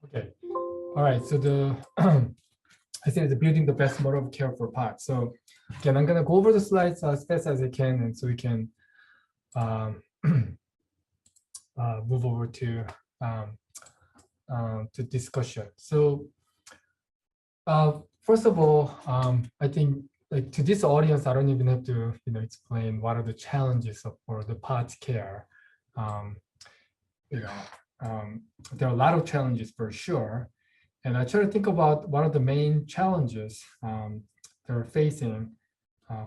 Okay. All right. So the I think the building the best model of care for POTS. So again, I'm gonna go over the slides as fast as I can, and so we can um, move over um, to discussion. So first of all, I think like to this audience, I don't even have to explain what are the challenges for the POTS care. Um, you know, there are a lot of challenges for sure. And I try to think about what are the main challenges they're facing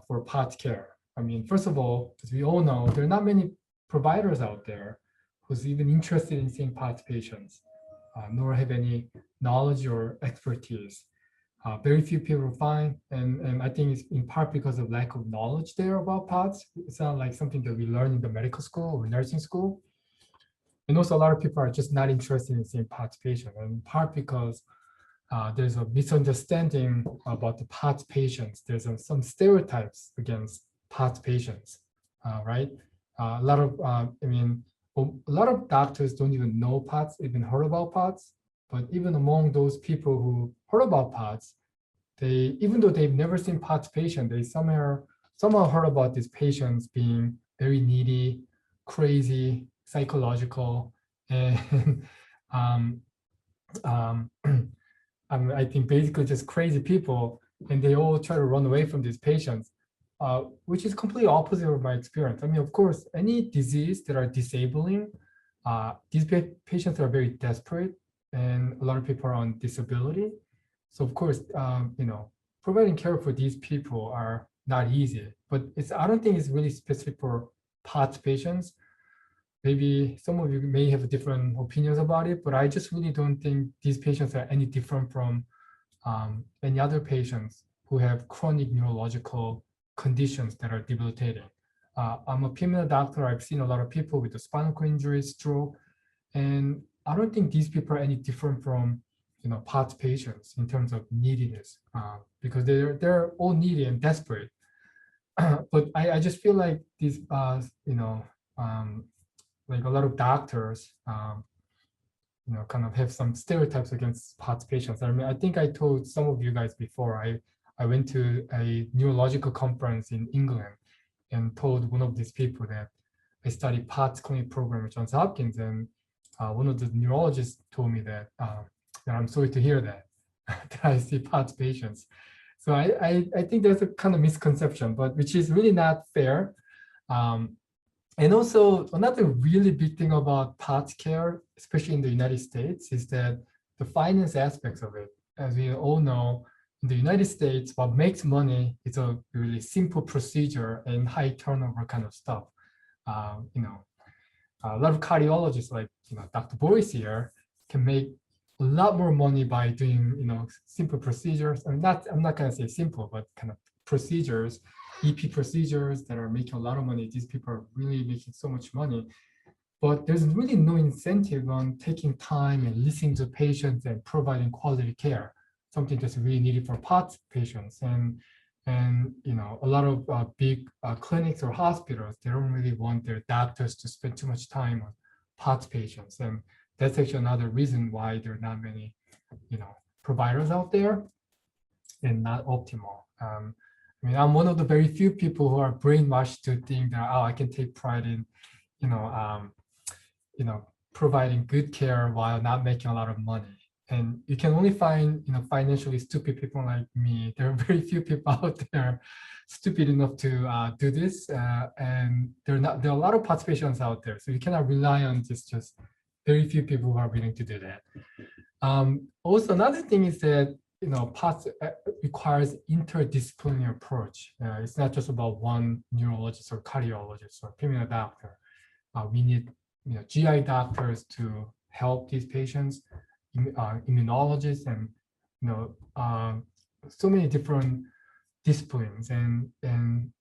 for POTS care. I mean, first of all, as we all know, there are not many providers out there who's even interested in seeing POTS patients, nor have any knowledge or expertise. Very few people find, and I think it's in part because of lack of knowledge there about POTS. It's not like something that we learn in the medical school or nursing school. And also a lot of people are just not interested in seeing POTS patients, and in part because there's a misunderstanding about the POTS patients. There's some stereotypes against POTS patients, right? A lot of, I mean, a lot of doctors don't even know POTS, even heard about POTS. But even among those people who heard about POTS, even though they've never seen POTS patient, they somehow heard about these patients being very needy, crazy, psychological, and um, um, I think basically just crazy people, and they all try to run away from these patients, which is completely opposite of my experience. I mean, of course, any disease that are disabling, these patients are very desperate, and a lot of people are on disability. So of course, providing care for these people are not easy, but I don't think it's really specific for POTS patients. Maybe some of you may have different opinions about it, but I just really don't think these patients are any different from any other patients who have chronic neurological conditions that are debilitating. I'm a female doctor. I've seen a lot of people with the spinal cord injury, stroke, and I don't think these people are any different from POTS patients in terms of neediness, because they're all needy and desperate. But I just feel like these like a lot of doctors, kind of have some stereotypes against POTS patients. I mean, I think I told some of you guys before, I went to a neurological conference in England and told one of these people that I studied POTS clinic program at Johns Hopkins, and one of the neurologists told me that, that I'm sorry to hear that, that I see POTS patients. So I think there's a kind of misconception, but which is really not fair. And also another really big thing about POTS care, especially in the United States, is that the finance aspects of it. As we all know, in the United States, what makes money is a really simple procedure and high turnover kind of stuff. A lot of cardiologists like Dr. Boris here can make a lot more money by doing simple procedures. I mean, I'm not gonna say simple, but kind of procedures, EP procedures that are making a lot of money. These people are really making so much money, but there's really no incentive on taking time and listening to patients and providing quality care, something that's really needed for POTS patients. And a lot of big clinics or hospitals, they don't really want their doctors to spend too much time on POTS patients. And that's actually another reason why there are not many, providers out there and not optimal. I mean, I'm one of the very few people who are brainwashed to think that, oh, I can take pride in, providing good care while not making a lot of money. And you can only find, financially stupid people like me. There are very few people out there stupid enough to do this, and there are a lot of POTS patients out there. So you cannot rely on just very few people who are willing to do that. Also, another thing is that POTS requires interdisciplinary approach. It's not just about one neurologist or cardiologist or female doctor. We need GI doctors to help these patients, immunologists, and so many different disciplines. And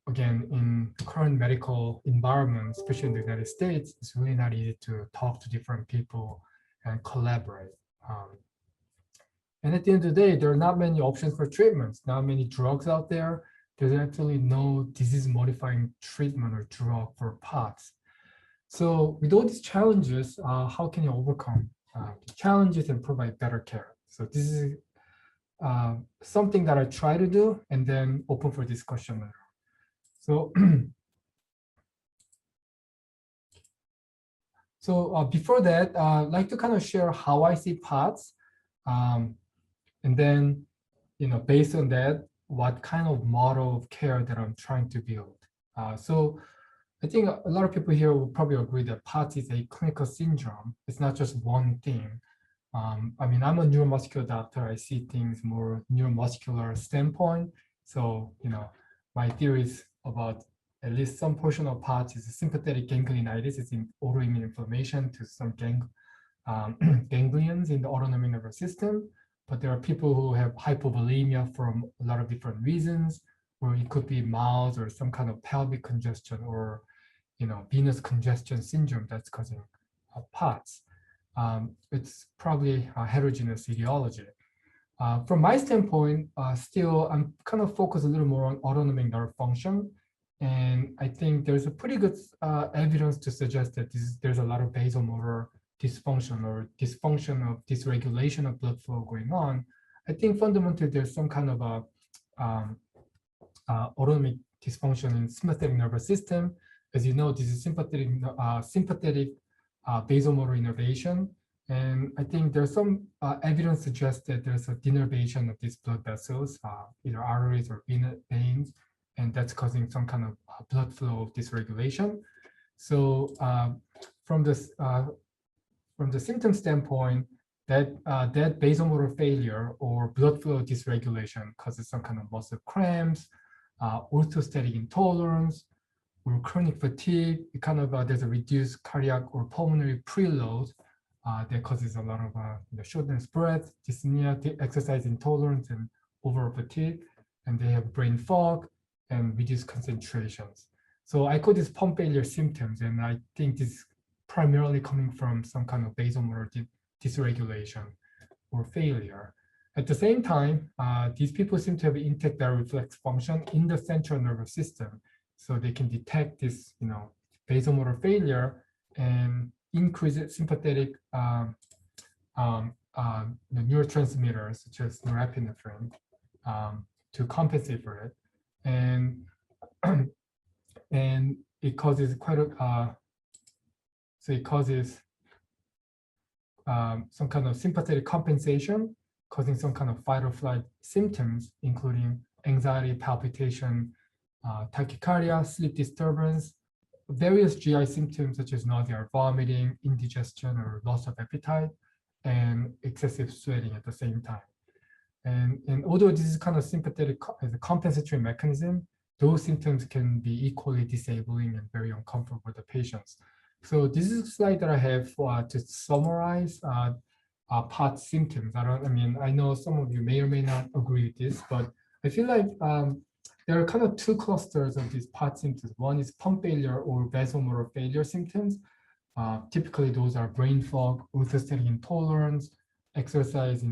again, in the current medical environment, especially in the United States, it's really not easy to talk to different people and collaborate. And at the end of the day, there are not many options for treatments, not many drugs out there. There's actually no disease-modifying treatment or drug for POTS. So with all these challenges, how can you overcome challenges and provide better care. So this is something that I try to do, and then open for discussion later. So, before that, I'd like to kind of share how I see POTS, and then, based on that, what kind of model of care that I'm trying to build. So I think a lot of people here will probably agree that POTS is a clinical syndrome. It's not just one thing. I mean, I'm a neuromuscular doctor. I see things more neuromuscular standpoint. So, my theories about at least some portion of POTS is sympathetic ganglionitis. It's in autoimmune inflammation to some ganglions in the autonomic nervous system. But there are people who have hypovolemia from a lot of different reasons, or it could be mild or some kind of pelvic congestion or venous congestion syndrome that's causing POTS. It's probably a heterogeneous etiology. From my standpoint, still, I'm kind of focused a little more on autonomic nerve function. And I think there's a pretty good evidence to suggest that there's a lot of vasomotor dysfunction or dysfunction of dysregulation of blood flow going on. I think fundamentally there's some kind of a autonomic dysfunction in sympathetic nervous system. As you know, this is sympathetic vasomotor innervation. And I think there's some evidence suggests that there's a denervation of these blood vessels, either arteries or veins, and that's causing some kind of blood flow dysregulation. So from the symptom standpoint, that vasomotor failure or blood flow dysregulation causes some kind of muscle cramps, orthostatic intolerance, or chronic fatigue. It kind of there's a reduced cardiac or pulmonary preload that causes a lot of shortness of breath, dyspnea, exercise intolerance, and overall fatigue. And they have brain fog and reduced concentrations. So I call this pump failure symptoms, and I think this is primarily coming from some kind of vasomotor dysregulation or failure. At the same time, these people seem to have intact baroreflex function in the central nervous system. So they can detect this, vasomotor failure and increase sympathetic neurotransmitters such as norepinephrine to compensate for it, and it causes quite a so it causes some kind of sympathetic compensation, causing some kind of fight or flight symptoms, including anxiety, palpitation, tachycardia, sleep disturbance, various GI symptoms such as nausea or vomiting, indigestion or loss of appetite, and excessive sweating at the same time. And although this is kind of sympathetic as a compensatory mechanism, those symptoms can be equally disabling and very uncomfortable for the patients. So this is a slide that I have to summarize POTS symptoms. I know some of you may or may not agree with this, but I feel like there are kind of two clusters of these POTS symptoms. One is pump failure or vasomotor failure symptoms. Typically, those are brain fog, orthostatic intolerance, exercise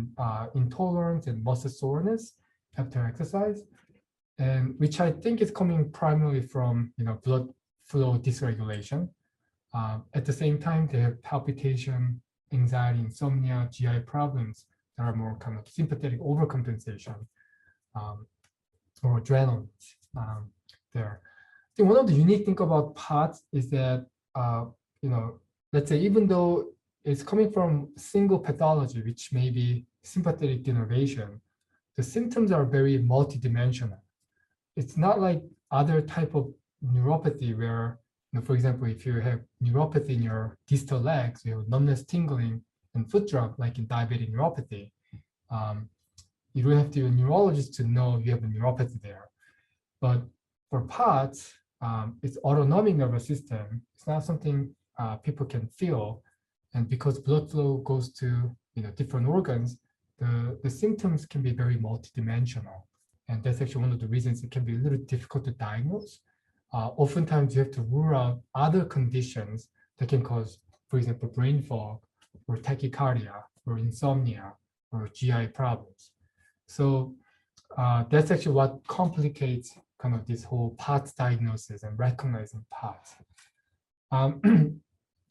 intolerance, and muscle soreness after exercise, and which I think is coming primarily from blood flow dysregulation. At the same time, they have palpitation, anxiety, insomnia, GI problems that are more kind of sympathetic overcompensation or adrenaline there. I think one of the unique things about POTS is that, let's say even though it's coming from single pathology, which may be sympathetic denervation, the symptoms are very multidimensional. It's not like other type of neuropathy where, for example, if you have neuropathy in your distal legs, you have numbness, tingling, and foot drop, like in diabetic neuropathy. You don't have to be a neurologist to know you have a neuropathy there. But for POTS, it's autonomic nervous system. It's not something people can feel. And because blood flow goes to different organs, the symptoms can be very multidimensional. And that's actually one of the reasons it can be a little difficult to diagnose. Oftentimes you have to rule out other conditions that can cause, for example, brain fog or tachycardia or insomnia or GI problems. So that's actually what complicates kind of this whole POTS diagnosis and recognizing POTS.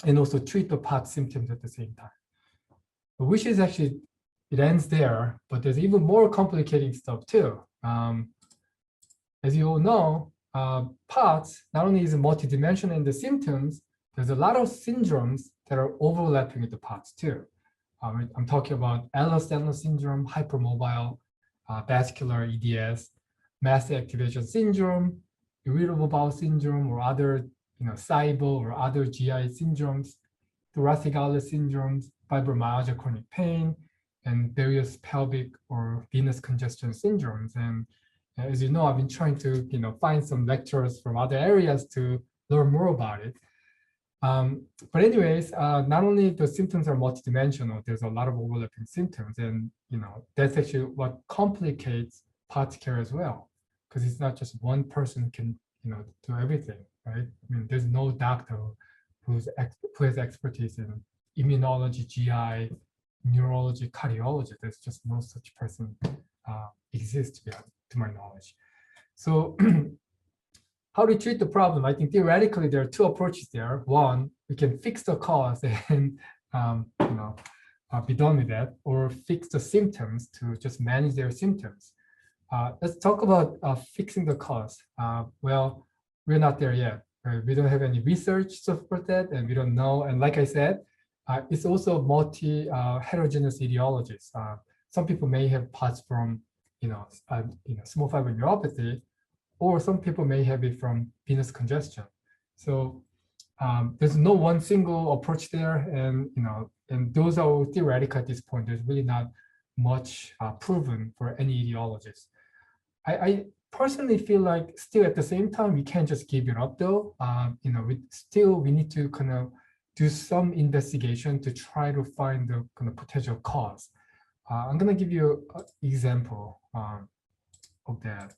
And also treat the POTS symptoms at the same time. which is actually, it ends there, but there's even more complicating stuff too. As you all know, POTS not only is multidimensional in the symptoms, there's a lot of syndromes that are overlapping with the POTS too. I'm talking about Ehlers-Danlos syndrome, hypermobile, vascular EDS, mast activation syndrome, irritable bowel syndrome, or other, SIBO or other GI syndromes, thoracic outlet syndromes, fibromyalgia, chronic pain, and various pelvic or venous congestion syndromes. And as you know, I've been trying to, find some lectures from other areas to learn more about it. But anyways, not only the symptoms are multidimensional, there's a lot of overlapping symptoms, and that's actually what complicates POTS care as well, because it's not just one person can do everything, right? I mean, there's no doctor who has expertise in immunology, GI, neurology, cardiology. There's just no such person exists yet, to my knowledge. So how to treat the problem? I think theoretically there are two approaches there. One, we can fix the cause and be done with that, or fix the symptoms to just manage their symptoms. Let's talk about fixing the cause. Well, we're not there yet. Right? We don't have any research to support that, and we don't know. And like I said, it's also heterogeneous etiologies. Some people may have POTS from small fiber neuropathy, or some people may have it from venous congestion. So there's no one single approach there, and those are theoretical at this point. There's really not much proven for any etiologies. I personally feel like still at the same time we can't just give it up though. We need to kind of do some investigation to try to find the kind of potential cause. I'm gonna give you an example of that.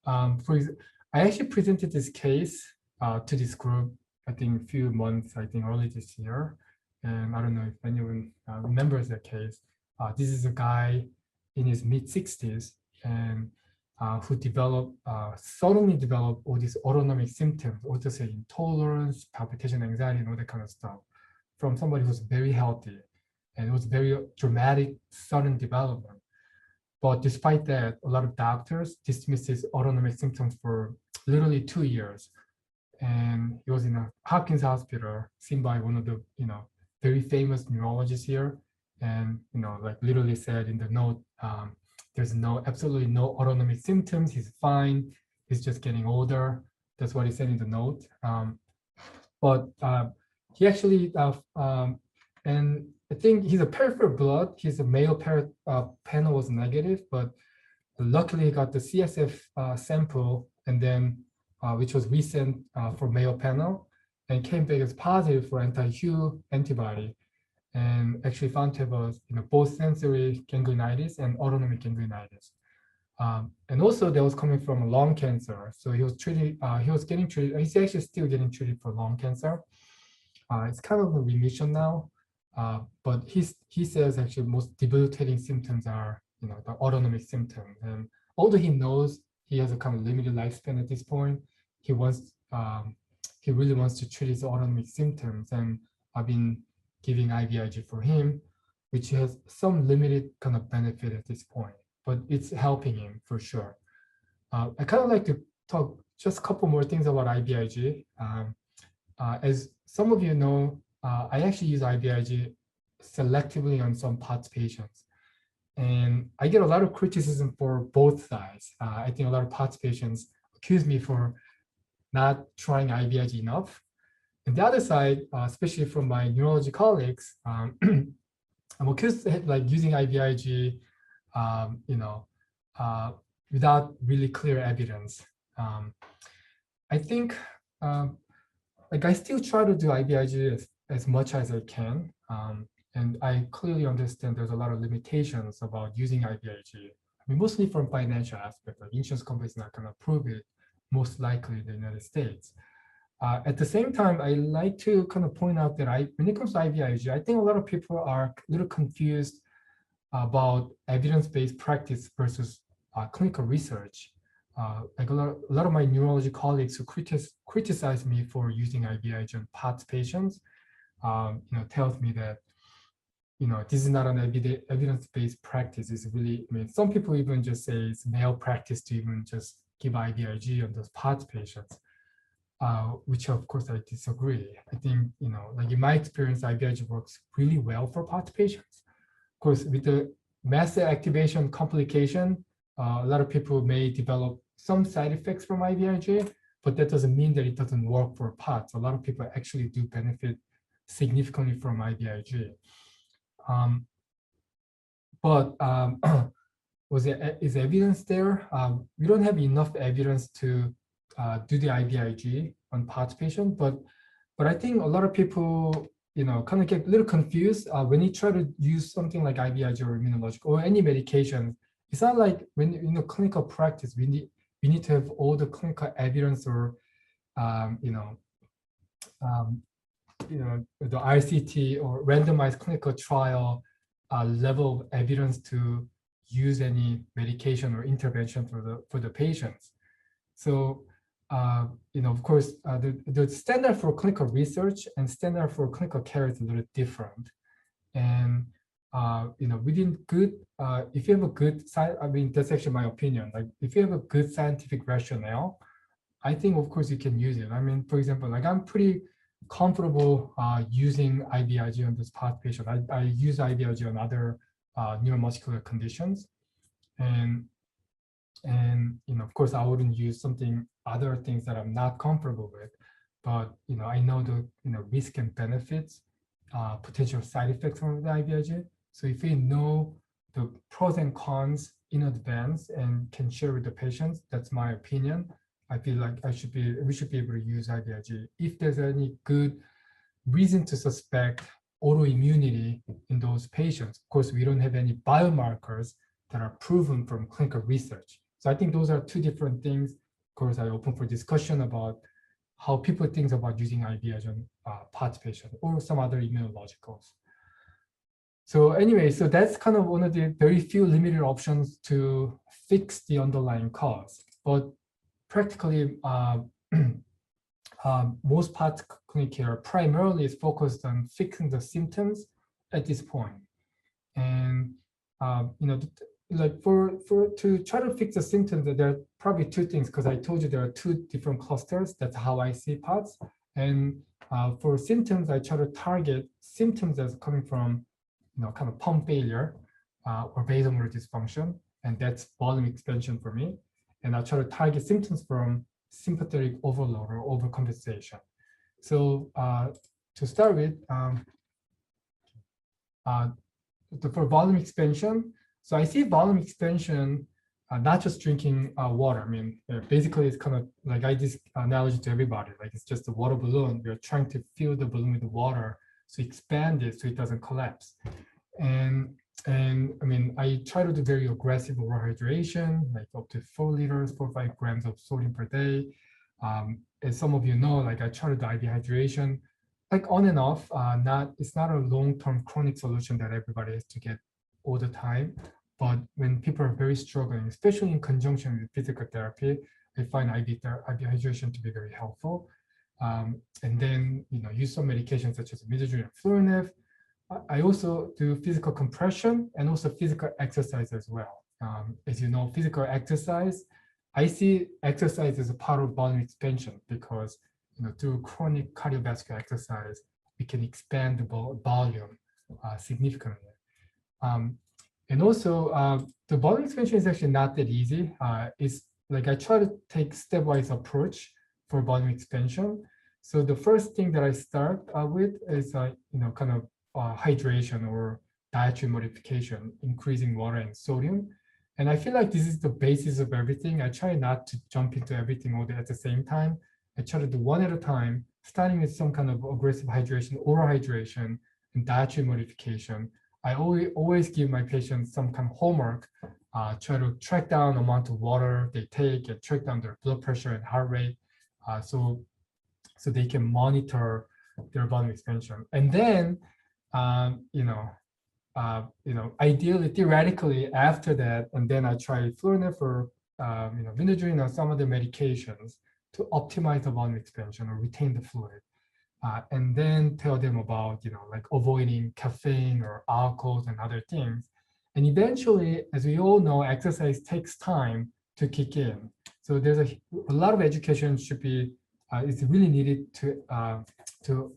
I actually presented this case to this group, I think a few months, early this year. And I don't know if anyone remembers that case. This is a guy in his mid-60s and who suddenly developed all these autonomic symptoms, or to say intolerance, palpitation, anxiety, and all that kind of stuff from somebody who's very healthy. And it was very dramatic, sudden development. But despite that, a lot of doctors dismissed his autonomic symptoms for literally 2 years. And he was in a Hopkins hospital, seen by one of the, very famous neurologists here. And, literally said in the note, there's absolutely no autonomic symptoms. He's fine. He's just getting older. That's what he said in the note. But he actually, and I think he's a peripheral blood. His Mayo panel was negative, but luckily he got the CSF sample, and then which was recent for Mayo panel, and came back as positive for anti-Hu antibody, and actually found to have both sensory ganglionitis and autonomic ganglionitis. And also that was coming from lung cancer. So he was getting treated. He's actually still getting treated for lung cancer. It's kind of a remission now. But he says actually most debilitating symptoms are the autonomic symptoms. And although he knows he has a kind of limited lifespan at this point, he really wants to treat his autonomic symptoms. And I've been giving IVIG for him, which has some limited kind of benefit at this point, but it's helping him for sure. I kind of like to talk just a couple more things about IVIG. As some of you know, I actually use IVIG selectively on some POTS patients. And I get a lot of criticism for both sides. I think a lot of POTS patients accuse me for not trying IVIG enough. And the other side, especially from my neurology colleagues, I'm accused of using IVIG, without really clear evidence. I think I still try to do IVIG as much as I can. And I clearly understand there's a lot of limitations about using IVIG. I mean, mostly from financial aspect, like insurance companies not going to approve it, most likely in the United States. At the same time, I like to kind of point out that when it comes to IVIG, I think a lot of people are a little confused about evidence-based practice versus clinical research. A lot of my neurology colleagues who criticize me for using IVIG on POTS patients, tells me that, this is not an evidence-based practice. It's really, some people even just say it's malpractice to even just give IVIG on those POTS patients, which of course I disagree. I think, like in my experience, IVIG works really well for POTS patients. Of course, with the mast cell activation complication, a lot of people may develop some side effects from IVIG, but that doesn't mean that it doesn't work for POTS. A lot of people actually do benefit significantly from IVIG. But is evidence there? We don't have enough evidence to do the IVIG on POTS patient, but I think a lot of people, kind of get a little confused when you try to use something like IVIG or immunologic or any medication. It's not like when clinical practice, we need to have all the clinical evidence or the RCT or randomized clinical trial level of evidence to use any medication or intervention for the patients. So, of course, the standard for clinical research and standard for clinical care is a little different. And, within good, if you have a good, that's actually my opinion. Like if you have a good scientific rationale, I think, of course, you can use it. For example, like I'm pretty comfortable using IVIG on this POTS patient. I use IVIG on other neuromuscular conditions, and of course I wouldn't use other things that I'm not comfortable with. But I know the risk and benefits, potential side effects from the IVIG. So if we know the pros and cons in advance and can share with the patients, that's my opinion. I feel like we should be able to use IVIG if there's any good reason to suspect autoimmunity in those patients. Of course, we don't have any biomarkers that are proven from clinical research. So I think those are two different things. Of course, I open for discussion about how people think about using IVIG on POTS patients or some other immunologicals. So anyway, so that's kind of one of the very few limited options to fix the underlying cause. But practically, most POTS clinic care primarily is focused on fixing the symptoms at this point. And like to try to fix the symptoms, there are probably two things, because I told you there are two different clusters. That's how I see POTS. And for symptoms, I try to target symptoms that's coming from kind of pump failure or vasomotor dysfunction, and that's volume expansion for me. And I try to target symptoms from sympathetic overload or overcompensation. So to start with, for volume expansion, so I see volume expansion not just drinking water. Basically it's kind of like I this analogy to everybody, like it's just a water balloon. We're trying to fill the balloon with water, so expand it so it doesn't collapse. And I try to do very aggressive oral hydration, like up to 4 liters, 4 or 5 grams of sodium per day. As some of you know, like I try to do IV hydration, like on and off. It's not a long-term chronic solution that everybody has to get all the time. But when people are very struggling, especially in conjunction with physical therapy, I find IV hydration to be very helpful. And then use some medications such as midodrine and Fluornef. I also do physical compression and also physical exercise as well. As you know, physical exercise, I see exercise as a part of volume expansion because through chronic cardiovascular exercise, we can expand the volume significantly. And also, the volume expansion is actually not that easy. It's like I try to take stepwise approach for volume expansion. So the first thing that I start with is kind of hydration or dietary modification, increasing water and sodium. And I feel like this is the basis of everything. I try not to jump into everything all day at the same time. I try to do one at a time, starting with some kind of aggressive hydration, oral hydration, and dietary modification. I always give my patients some kind of homework, try to track down the amount of water they take and track down their blood pressure and heart rate, so they can monitor their volume expansion. And then, ideally, theoretically, after that, and then I try Fluornef or midodrine or some other medications to optimize the volume expansion or retain the fluid. and then tell them about, like avoiding caffeine or alcohol and other things. And eventually, as we all know, exercise takes time to kick in. So there's a lot of education should be, it's really needed to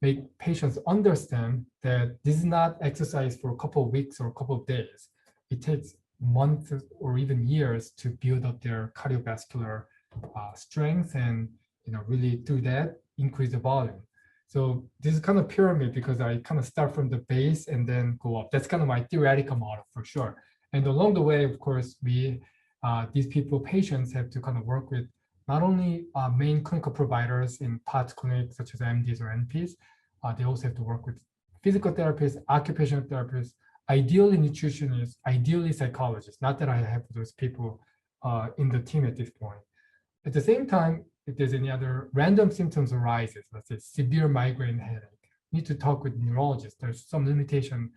make patients understand that this is not exercise for a couple of weeks or a couple of days. It takes months or even years to build up their cardiovascular strength, and really through that increase the volume. So this is kind of pyramid because I kind of start from the base and then go up. That's kind of my theoretical model for sure. And along the way, of course, these patients have to kind of work with not only main clinical providers in POTS clinics such as MDs or NPs, they also have to work with physical therapists, occupational therapists, ideally nutritionists, ideally psychologists. Not that I have those people in the team at this point. At the same time, if there's any other random symptoms arises, let's say severe migraine headache, need to talk with neurologists. There's some limitation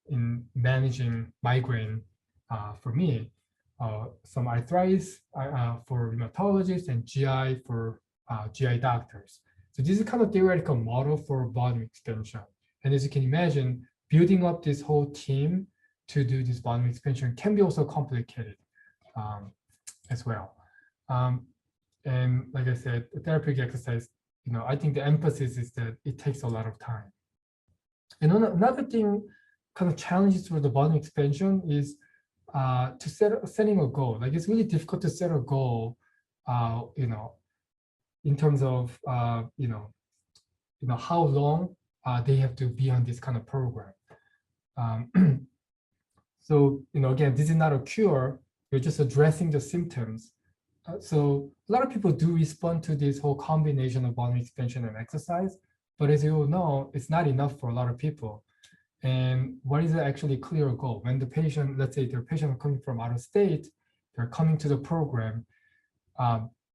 in managing migraine for me. Some arthritis for rheumatologists and GI for GI doctors. So this is kind of theoretical model for volume expansion. And as you can imagine, building up this whole team to do this volume expansion can be also complicated as well. And like I said, the therapeutic exercise, I think the emphasis is that it takes a lot of time. And another thing, kind of challenges for the volume expansion is setting a goal. Like it's really difficult to set a goal, in terms of how long they have to be on this kind of program. So again, this is not a cure. You're just addressing the symptoms. So a lot of people do respond to this whole combination of volume expansion and exercise, but as you all know, it's not enough for a lot of people. And what is actually a clear goal? When the patient, let's say their patient are coming from out of state, they're coming to the program,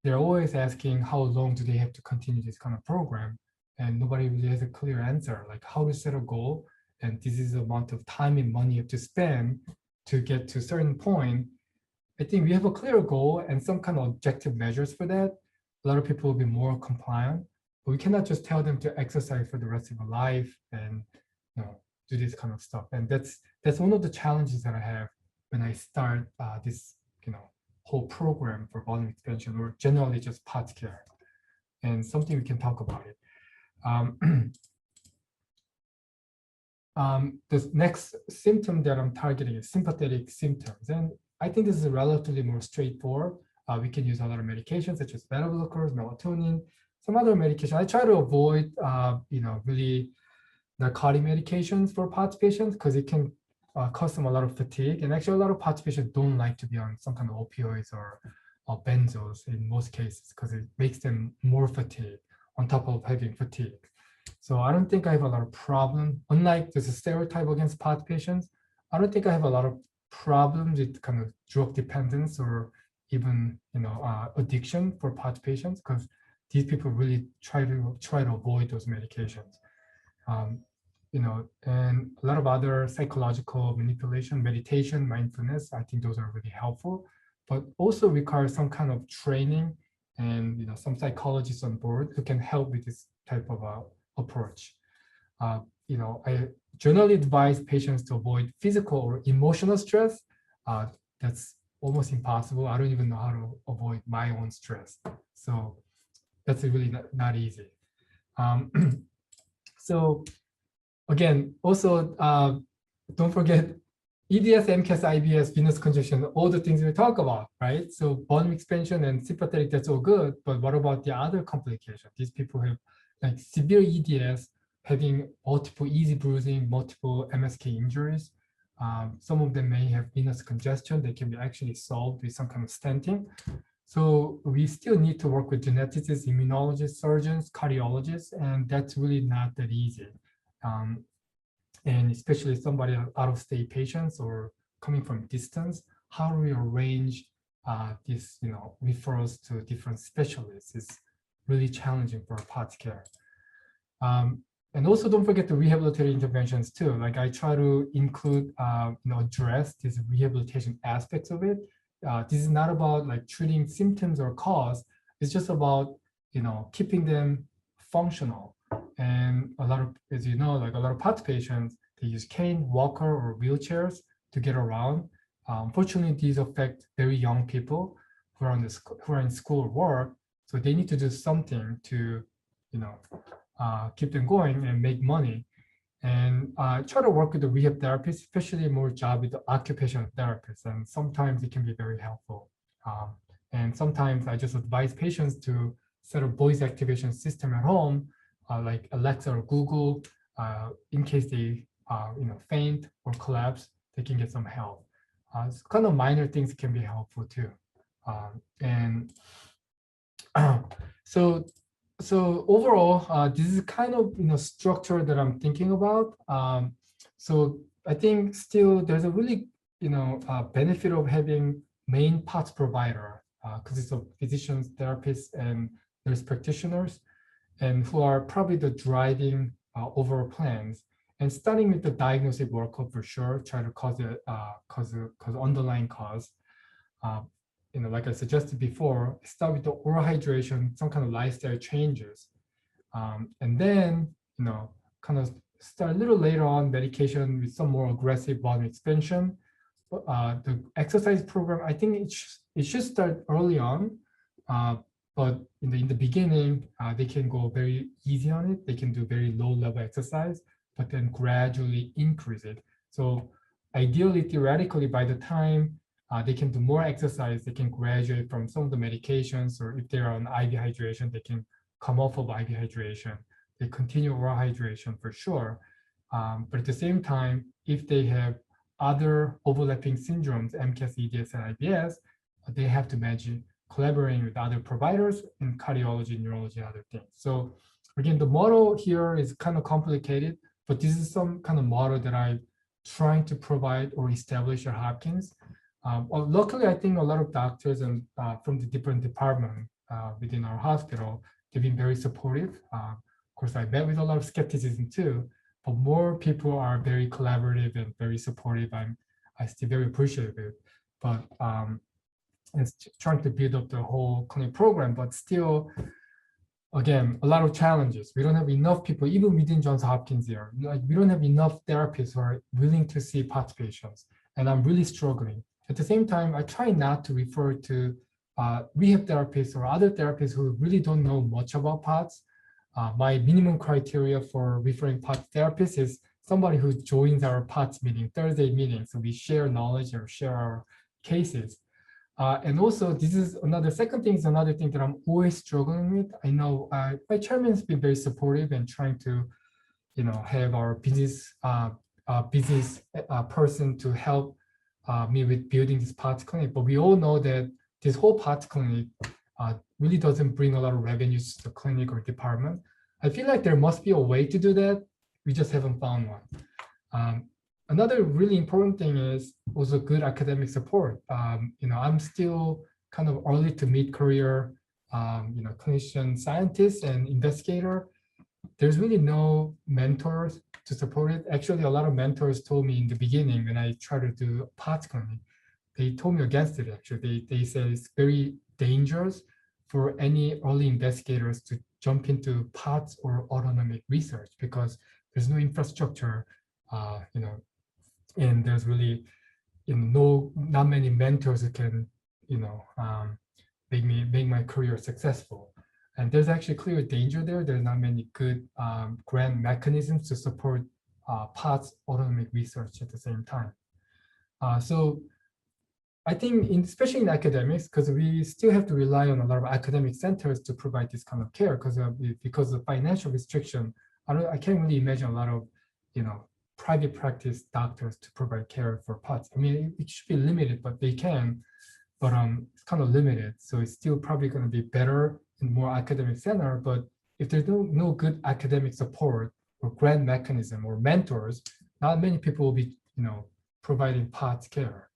they're always asking how long do they have to continue this kind of program? And nobody really has a clear answer, like how to set a goal. And this is the amount of time and money you have to spend to get to a certain point. I think we have a clear goal and some kind of objective measures for that. A lot of people will be more compliant, but we cannot just tell them to exercise for the rest of their life and do this kind of stuff. And that's one of the challenges that I have when I start this whole program for volume expansion, or generally just POTS care, and something we can talk about it. The next symptom that I'm targeting is sympathetic symptoms, and I think this is relatively more straightforward. We can use a lot of medications such as beta blockers, melatonin, some other medication. I try to avoid, really narcotic medications for POTS patients because it can cause them a lot of fatigue. And actually, a lot of POTS patients don't like to be on some kind of opioids or benzos in most cases because it makes them more fatigued on top of having fatigue. So I don't think I have a lot of problem. Unlike there's a stereotype against POTS patients, I don't think I have a lot of problems with kind of drug dependence or even addiction for POTS patients, because these people really try to avoid those medications. And a lot of other psychological manipulation, meditation, mindfulness, I think those are really helpful, but also require some kind of training and some psychologists on board who can help with this type of approach. I generally advise patients to avoid physical or emotional stress. That's almost impossible. I don't even know how to avoid my own stress. So that's really not easy. So again, also don't forget EDS, MCAS, IBS, venous congestion, all the things we talk about, right? So volume expansion and sympathetic, that's all good, but what about the other complications? These people have like severe EDS, having multiple easy bruising, multiple MSK injuries. Some of them may have venous congestion that can be actually solved with some kind of stenting. So we still need to work with geneticists, immunologists, surgeons, cardiologists, and that's really not that easy. And especially somebody out-of-state patients or coming from distance, how do we arrange these referrals to different specialists is really challenging for POTS care. And also don't forget the rehabilitative interventions too. Like I try to include, address these rehabilitation aspects of it. This is not about like treating symptoms or cause. It's just about, keeping them functional and a lot of, as you know, like a lot of POTS patients, they use cane, walker, or wheelchairs to get around. Unfortunately, these affect very young people who are who are in school or work. So they need to do something to, keep them going and make money. And try to work with the rehab therapists, especially more job with the occupational therapists. And sometimes it can be very helpful. And sometimes I just advise patients to set a voice activation system at home, like Alexa or Google, in case they faint or collapse, they can get some help. It's kind of minor things can be helpful too. And so overall, this is kind of structure that I'm thinking about. So I think still there's a really benefit of having main POTS provider because it's of physicians, therapists, and nurse practitioners, and who are probably the driving overall plans. And starting with the diagnostic workup for sure, try to cause underlying cause. Like I suggested before, start with the oral hydration, some kind of lifestyle changes, and then kind of start a little later on medication with some more aggressive volume expansion. The exercise program, I think it should start early on, but in the beginning, they can go very easy on it. They can do very low level exercise, but then gradually increase it. So ideally, theoretically, by the time they can do more exercise, they can graduate from some of the medications, or if they're on IV hydration, they can come off of IV hydration. They continue oral hydration for sure. But at the same time, if they have other overlapping syndromes, MCAS, EDS, and IBS, they have to manage collaborating with other providers in cardiology, neurology, and other things. So again, the model here is kind of complicated, but this is some kind of model that I'm trying to provide or establish at Hopkins. Well, luckily, I think a lot of doctors and from the different departments within our hospital, they've been very supportive. Of course, I met with a lot of skepticism too, but more people are very collaborative and very supportive. I still very appreciative. But it's trying to build up the whole clinic program, but still, again, a lot of challenges. We don't have enough people, even within Johns Hopkins here. Like we don't have enough therapists who are willing to see POTS patients, and I'm really struggling. At the same time, I try not to refer to rehab therapists or other therapists who really don't know much about POTS. My minimum criteria for referring POTS therapists is somebody who joins our POTS meeting, Thursday meeting, so we share knowledge or share our cases. And also, this is another thing that I'm always struggling with. I know my chairman's been very supportive and trying to, have our business person to help me with building this POTS clinic. But we all know that this whole POTS clinic really doesn't bring a lot of revenues to the clinic or department. I feel like there must be a way to do that. We just haven't found one. Another really important thing is also good academic support. I'm still kind of early to mid-career, clinician scientist and investigator. There's really no mentors to support it. Actually, a lot of mentors told me in the beginning when I tried to do a POTS clinic, they told me against it. Actually, they said it's very dangerous for any early investigators to jump into POTS or autonomic research because there's no infrastructure, and there's really not many mentors who can make my career successful. And there's actually clear danger there. There's not many good grant mechanisms to support POTS autonomic research at the same time. So I think especially in academics, because we still have to rely on a lot of academic centers to provide this kind of care because of financial restriction. I can't really imagine a lot of private practice doctors to provide care for POTS. I mean, it should be limited, but they can, but it's kind of limited. So it's still probably going to be better in more academic center. But if there's no good academic support or grant mechanism or mentors, not many people will be, providing POTS care.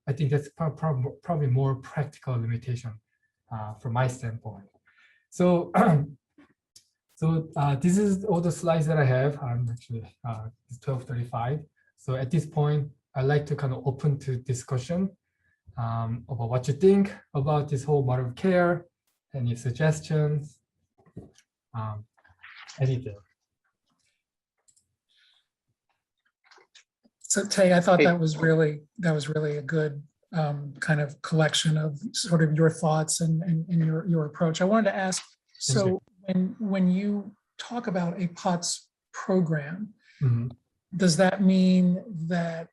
I think that's probably more practical limitation from my standpoint. So. So this is all the slides that I have. I'm actually, it's 12:35. So at this point, I'd like to kind of open to discussion about what you think about this whole model of care, any suggestions. anything. So Tay, I thought that was really a good kind of collection of sort of your thoughts and your approach. I wanted to ask, so when you talk about a POTS program, does that mean that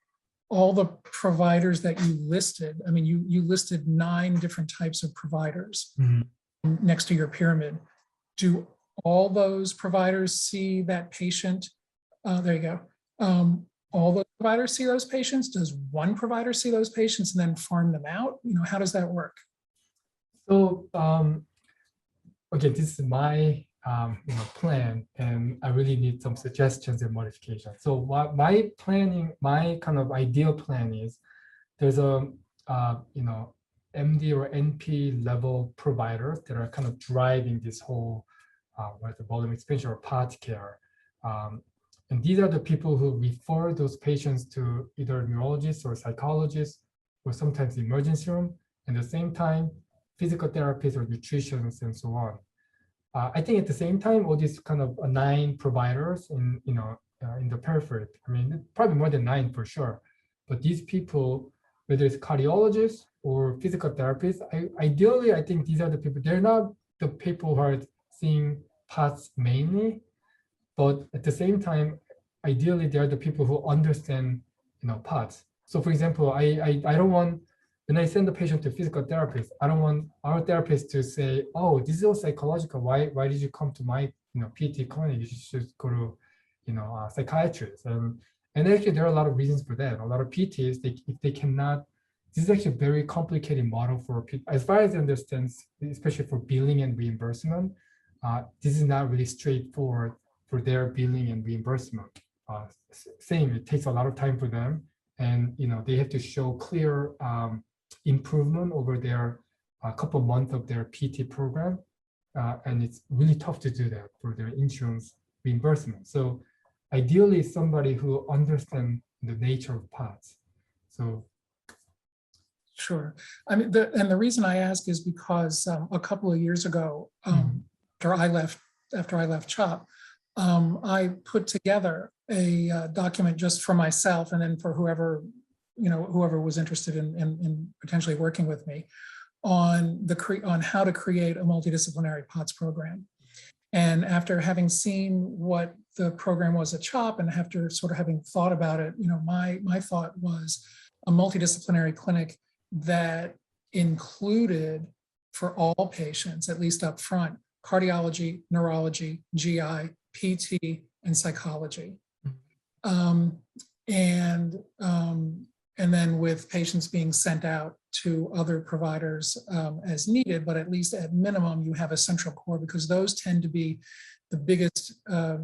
all the providers that you listed, I mean, you listed 9 different types of providers next to your pyramid. Do all those providers see that patient? There you go. All the providers see those patients? Does one provider see those patients and then farm them out? You know, how does that work? So, okay, this is my plan, and I really need some suggestions and modifications. So my kind of ideal plan is there's a MD or NP level providers that are kind of driving this whole the volume expansion or POTS care. And these are the people who refer those patients to either neurologists or psychologists, or sometimes emergency room. And at the same time, physical therapists or nutritionists and so on. I think at the same time, all these kind of 9 providers in the periphery. I mean, probably more than 9 for sure. But these people, whether it's cardiologists or physical therapists, ideally, I think these are the people. They're not the people who are seeing POTS mainly, but at the same time, ideally, they're the people who understand, POTS. So, for example, I don't want, when I send the patient to physical therapist, I don't want our therapist to say, "Oh, this is all psychological. Why did you come to my PT clinic? You should go to a psychiatrist." And actually, there are a lot of reasons for that. A lot of PTs, if they cannot, this is actually a very complicated model for PT. As far as I understand, especially for billing and reimbursement, this is not really straightforward for their billing and reimbursement. Same, it takes a lot of time for them, and they have to show clear improvement over their couple months of their PT program, and it's really tough to do that for their insurance reimbursement. So ideally, somebody who understands the nature of POTS. So sure. I mean, the reason I ask is because a couple of years ago, after I left CHOP, I put together a document just for myself, and then for whoever was interested in potentially working with me on how to create a multidisciplinary POTS program. And after having seen what the program was at CHOP, and after sort of having thought about it, my thought was a multidisciplinary clinic that included for all patients, at least up front, cardiology, neurology, GI, PT, and psychology. And then with patients being sent out to other providers as needed, but at least at minimum, you have a central core, because those tend to be the biggest, I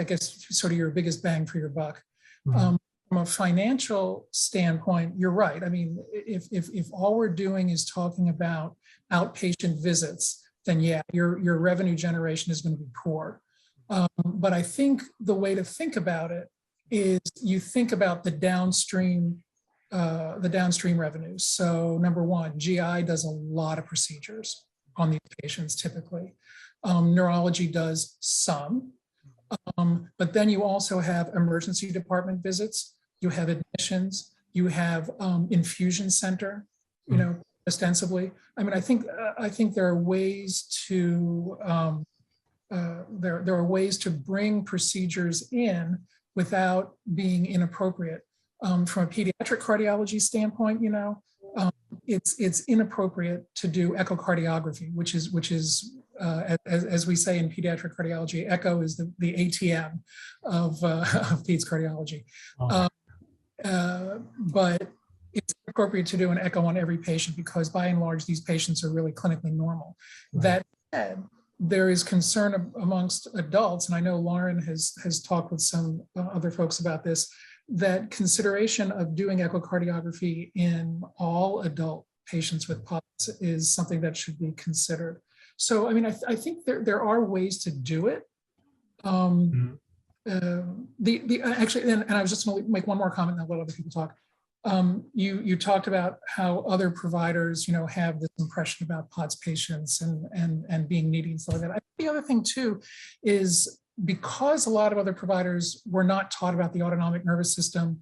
guess, sort of your biggest bang for your buck. From a financial standpoint, you're right. I mean, if all we're doing is talking about outpatient visits, then yeah, your revenue generation is going to be poor. But I think the way to think about it is you think about the downstream revenues. So number one, GI does a lot of procedures on these patients typically. Neurology does some, but then you also have emergency department visits, you have admissions, you have infusion center, ostensibly. I mean, I think there are ways to there are ways to bring procedures in without being inappropriate. From a pediatric cardiology standpoint, it's inappropriate to do echocardiography, which is as we say in pediatric cardiology, echo is the ATM of peds cardiology. But it's appropriate to do an echo on every patient, because by and large, these patients are really clinically normal. Right. That said, there is concern amongst adults, and I know Lauren has talked with some other folks about this, that consideration of doing echocardiography in all adult patients with POTS is something that should be considered. So, I mean, I think there are ways to do it. Actually, and I was just going to make one more comment and I'll let other people talk. You talked about how other providers, have this impression about POTS patients and being needy and stuff like that. I think the other thing too is because a lot of other providers were not taught about the autonomic nervous system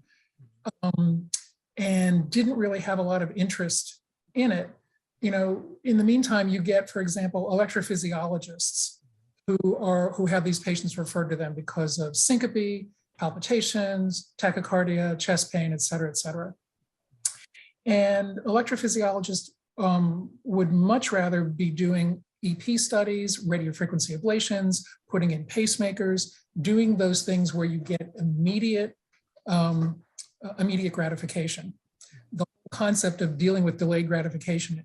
and didn't really have a lot of interest in it. In the meantime, you get, for example, electrophysiologists who have these patients referred to them because of syncope, palpitations, tachycardia, chest pain, et cetera, et cetera. And electrophysiologists would much rather be doing EP studies, radiofrequency ablations, putting in pacemakers, doing those things where you get immediate gratification. The concept of dealing with delayed gratification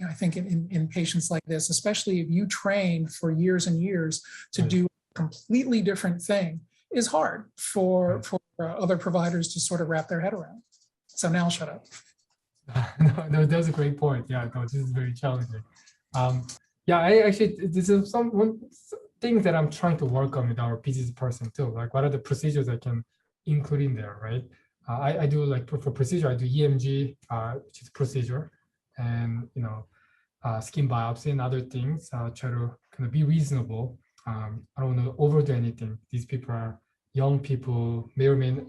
I think in patients like this, especially if you trained for years and years to do a completely different thing, is hard for other providers to sort of wrap their head around. So now I'll shut up. No, that's a great point. Yeah, no, this is very challenging. This is one thing that I'm trying to work on with our PCC person too. Like, what are the procedures I can include in there, right? I do, like, for procedure, I do EMG, which is procedure, and skin biopsy and other things. Try to kind of be reasonable. I don't want to overdo anything. These people are young people, may or may not,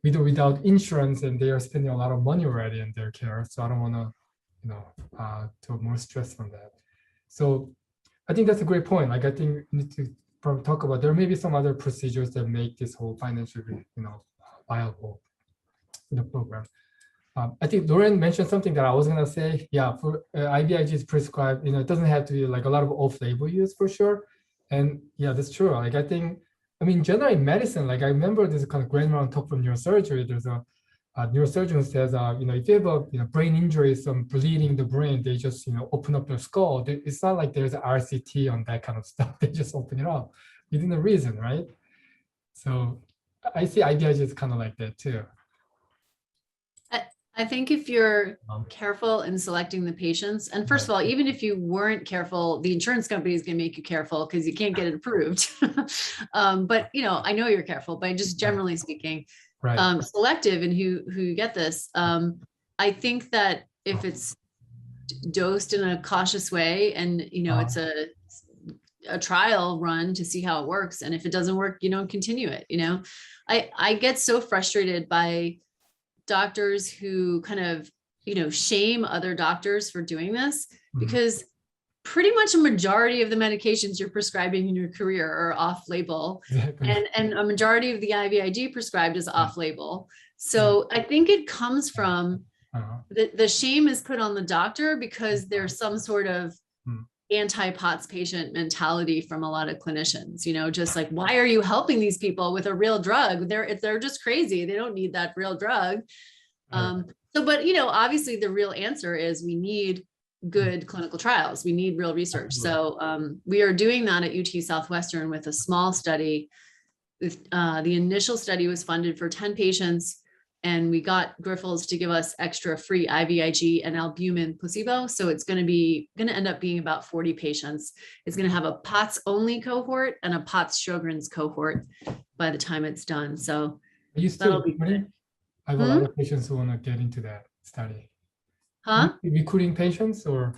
without insurance, and they are spending a lot of money already in their care. So I don't want to, to more stress on that. So I think that's a great point. Like, I think we need to probably talk about, there may be some other procedures that make this whole financially, viable in the program. I think Lauren mentioned something that I was gonna say. Yeah, for IVIG is prescribed. It doesn't have to be like a lot of off-label use for sure. And yeah, that's true. Like, generally in medicine, like, I remember this kind of grand round talk from neurosurgery. There's a neurosurgeon who says, if you have a brain injury, some bleeding in the brain, they just open up the skull. It's not like there's an RCT on that kind of stuff. They just open it up within a reason, right? So I see IVIG is kind of like that too. I think if you're careful in selecting the patients, and first of all, even if you weren't careful, the insurance company is going to make you careful because you can't get it approved. But I know you're careful, but just generally speaking, right. Selective in who you get this. I think that if it's dosed in a cautious way, and it's a trial run to see how it works, and if it doesn't work, you don't continue it. I get so frustrated by doctors who kind of, shame other doctors for doing this, because pretty much a majority of the medications you're prescribing in your career are off-label, and a majority of the IVIG prescribed is off-label. So I think it comes from the shame is put on the doctor because there's some sort of anti-POTS patient mentality from a lot of clinicians, just like, why are you helping these people with a real drug? They're just crazy. They don't need that real drug. But obviously the real answer is we need good clinical trials. We need real research. So we are doing that at UT Southwestern with a small study. The initial study was funded for 10 patients. And we got Grifols to give us extra free IVIG and albumin placebo. So it's going to end up being about 40 patients. It's going to have a POTS only cohort and a POTS Sjogren's cohort by the time it's done. So that'll be good. I have a lot of patients who want to get into that study. Recruiting patients or?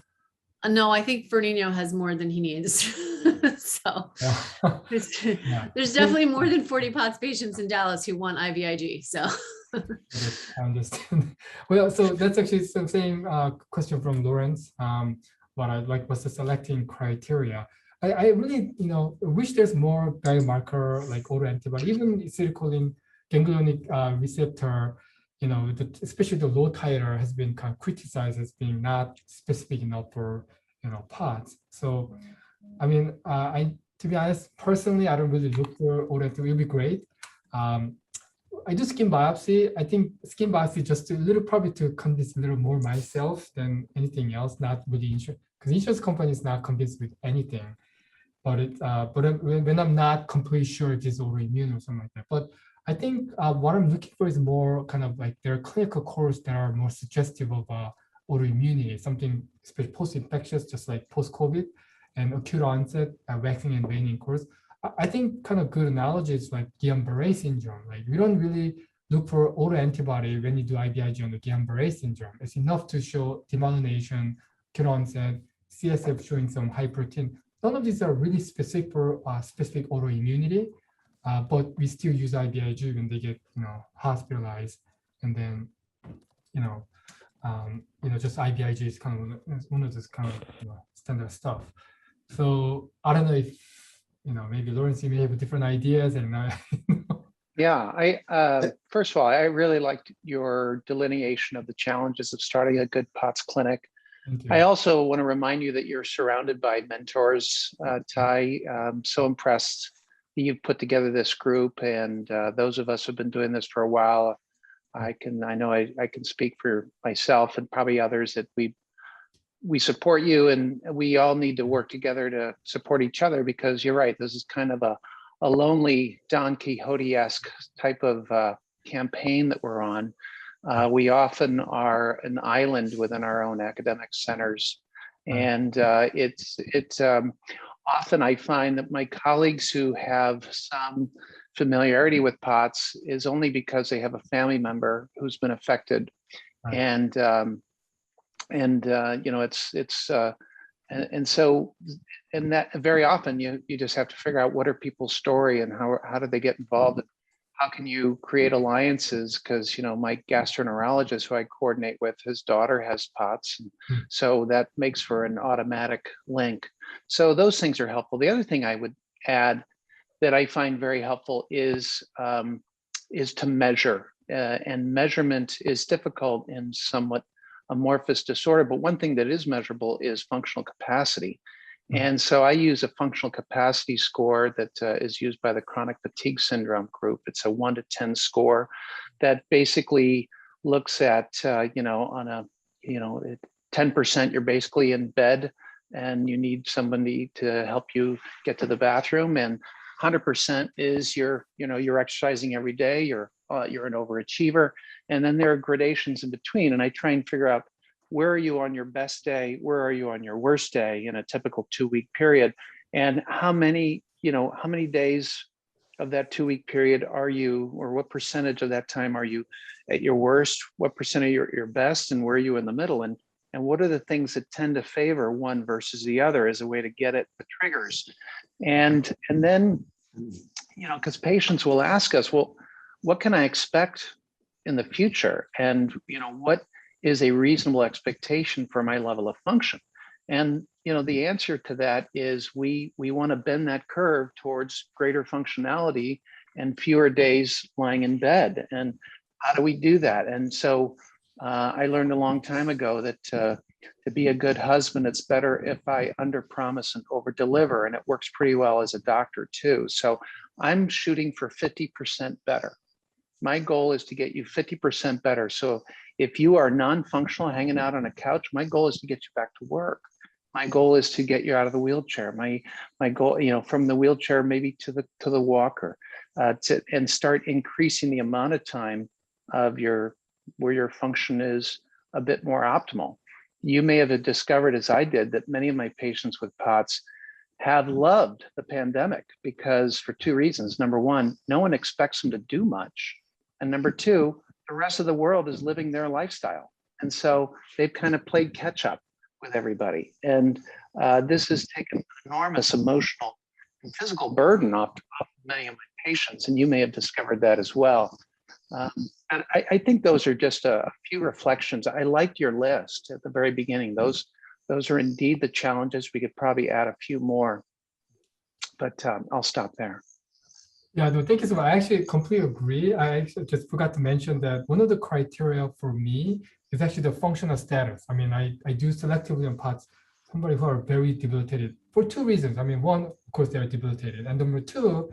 No, I think Fernino has more than he needs. So there's definitely more than 40 POTS patients in Dallas who want IVIG. So. I understand. Well, so that's actually the same question from Lawrence. What I like was the selecting criteria. I really, wish there's more biomarker like autoantibody, even acetylcholine ganglionic receptor. Especially the low titer has been kind of criticized as being not specific enough for POTS. So, to be honest, personally, I don't really look for autoantibody. It would be great. I do skin biopsy. I think skin biopsy just probably to convince a little more myself than anything else, not really insurance, because insurance company is not convinced with anything. But when I'm not completely sure if it's autoimmune or something like that. But I think what I'm looking for is more kind of like there are clinical cores that are more suggestive of autoimmunity, something especially post-infectious, just like post-COVID and acute onset, waxing and waning course. I think kind of good analogy is like Guillain-Barré syndrome. Like we don't really look for autoantibody when you do IVIG on the Guillain-Barré syndrome. It's enough to show demyelination, cure onset, CSF showing some high protein. None of these are really specific for specific autoimmunity, but we still use IVIG when they get, hospitalized, and then, just IVIG is kind of one of those kind of standard stuff. So I don't know if maybe Lawrence, you may have different ideas, and Yeah, first of all, I really liked your delineation of the challenges of starting a good POTS clinic. I also want to remind you that you're surrounded by mentors, Ty. I'm so impressed that you've put together this group, and those of us who've been doing this for a while, I know I can speak for myself and probably others that we support you, and we all need to work together to support each other, because you're right, this is kind of a lonely Don Quixote-esque type of campaign that we're on. We often are an island within our own academic centers. And it's often I find that my colleagues who have some familiarity with POTS is only because they have a family member who's been affected. And that very often you just have to figure out what are people's story and how did they get involved, and how can you create alliances, because my gastroenterologist who I coordinate with, his daughter has POTS, and so that makes for an automatic link. So those things are helpful. The other thing I would add that I find very helpful is to measure, and measurement is difficult in somewhat amorphous disorder, but one thing that is measurable is functional capacity. And so I use a functional capacity score that is used by the chronic fatigue syndrome group. It's a 1 to 10 score that basically looks at, on a, 10% you're basically in bed and you need somebody to help you get to the bathroom, and 100% is you're exercising every day, you're an overachiever. And then there are gradations in between. And I try and figure out, where are you on your best day? Where are you on your worst day in a typical 2-week period? And how many days of that 2-week period are you, or what percentage of that time are you at your worst? What percent are your best? And where are you in the middle? And what are the things that tend to favor one versus the other as a way to get at the triggers? And then, because patients will ask us, well, what can I expect in the future? And, what is a reasonable expectation for my level of function? And, the answer to that is we want to bend that curve towards greater functionality and fewer days lying in bed. And how do we do that? And so I learned a long time ago that to be a good husband, it's better if I underpromise and overdeliver, and it works pretty well as a doctor too. So I'm shooting for 50% better. My goal is to get you 50% better. So if you are non-functional, hanging out on a couch, my goal is to get you back to work. My goal is to get you out of the wheelchair. My goal, from the wheelchair maybe to the walker, and start increasing the amount of time of where your function is a bit more optimal. You may have discovered, as I did, that many of my patients with POTS have loved the pandemic, because for 2 reasons. Number one, no one expects them to do much. And number two, the rest of the world is living their lifestyle. And so they've kind of played catch up with everybody. And this has taken enormous emotional and physical burden off many of my patients. And you may have discovered that as well. And I think those are just a few reflections. I liked your list at the very beginning. Those are indeed the challenges. We could probably add a few more, but I'll stop there. Yeah, no, thank you so much. I actually completely agree. I actually just forgot to mention that one of the criteria for me is actually the functional status. I mean, I do selectively on POTS somebody who are very debilitated for 2 reasons. I mean, one, of course, they're debilitated. And number two,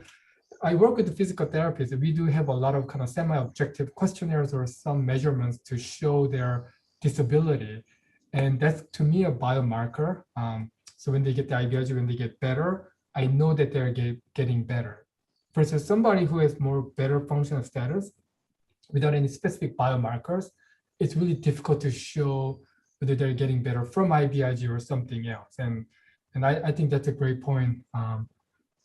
I work with the physical therapists. We do have a lot of kind of semi-objective questionnaires or some measurements to show their disability. And that's, to me, a biomarker. So when they get the IVIG, when they get better, I know that they're getting better. Versus somebody who has more better functional status without any specific biomarkers, it's really difficult to show whether they're getting better from IVIG or something else. And I think that's a great point.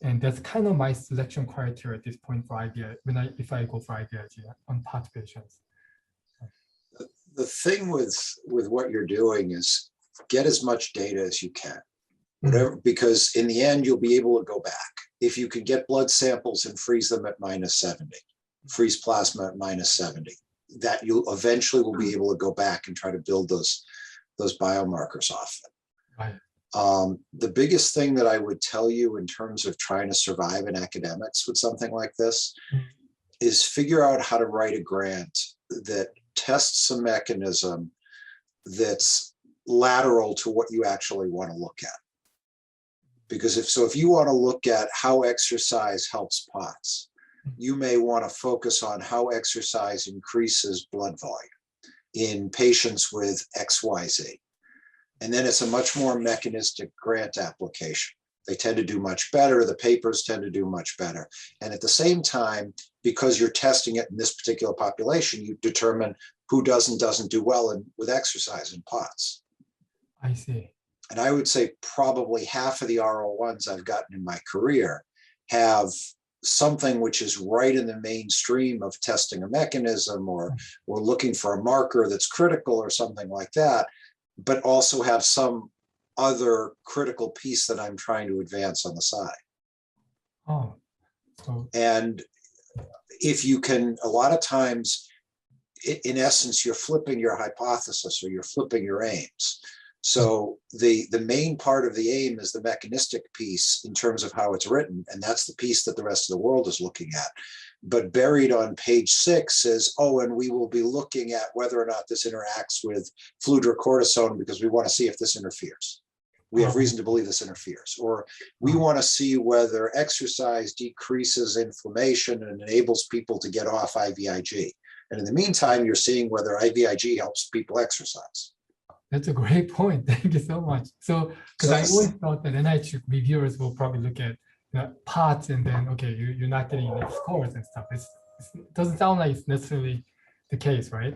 And that's kind of my selection criteria at this point for IVI, if I go for IVIG on POTS patients. The thing with what you're doing is get as much data as you can, whatever, because in the end, you'll be able to go back. If you can get blood samples and freeze them at -70, freeze plasma at -70, that you eventually will be able to go back and try to build those biomarkers off it. Right. The biggest thing that I would tell you in terms of trying to survive in academics with something like this is figure out how to write a grant that tests a mechanism that's lateral to what you actually want to look at. Because if you want to look at how exercise helps POTS, you may want to focus on how exercise increases blood volume in patients with XYZ. And then it's a much more mechanistic grant application. They tend to do much better. The papers tend to do much better. And at the same time, because you're testing it in this particular population, you determine who doesn't do well with exercise in POTS. I see. And I would say probably half of the RO1s I've gotten in my career have something which is right in the mainstream of testing a mechanism or looking for a marker that's critical or something like that, but also have some other critical piece that I'm trying to advance on the side. Oh, so And if you can, a lot of times, in essence, you're flipping your hypothesis or you're flipping your aims. So the main part of the aim is the mechanistic piece in terms of how it's written, and that's the piece that the rest of the world is looking at. But buried on page 6 is, oh, and we will be looking at whether or not this interacts with fludrocortisone because we want to see if this interferes. We have reason to believe this interferes. Or we want to see whether exercise decreases inflammation and enables people to get off IVIG. And in the meantime, you're seeing whether IVIG helps people exercise. that's a great point. Thank you so much. So, because I always thought that NIH reviewers will probably look at POTS and then, okay, you're not getting enough scores and stuff. It doesn't sound like it's necessarily the case, right?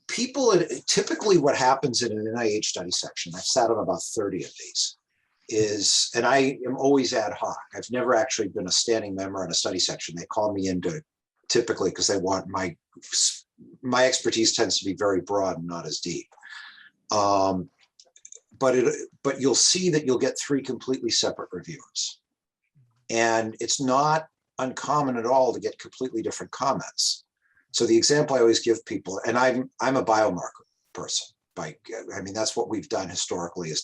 People, typically what happens in an NIH study section, I've sat on about 30 of these, is, and I am always ad hoc. I've never actually been a standing member on a study section. They call me in to, typically because they want my expertise tends to be very broad and not as deep. But you'll see that you'll get 3 completely separate reviewers. And it's not uncommon at all to get completely different comments. So the example I always give people, and I'm a biomarker person. I mean, that's what we've done historically is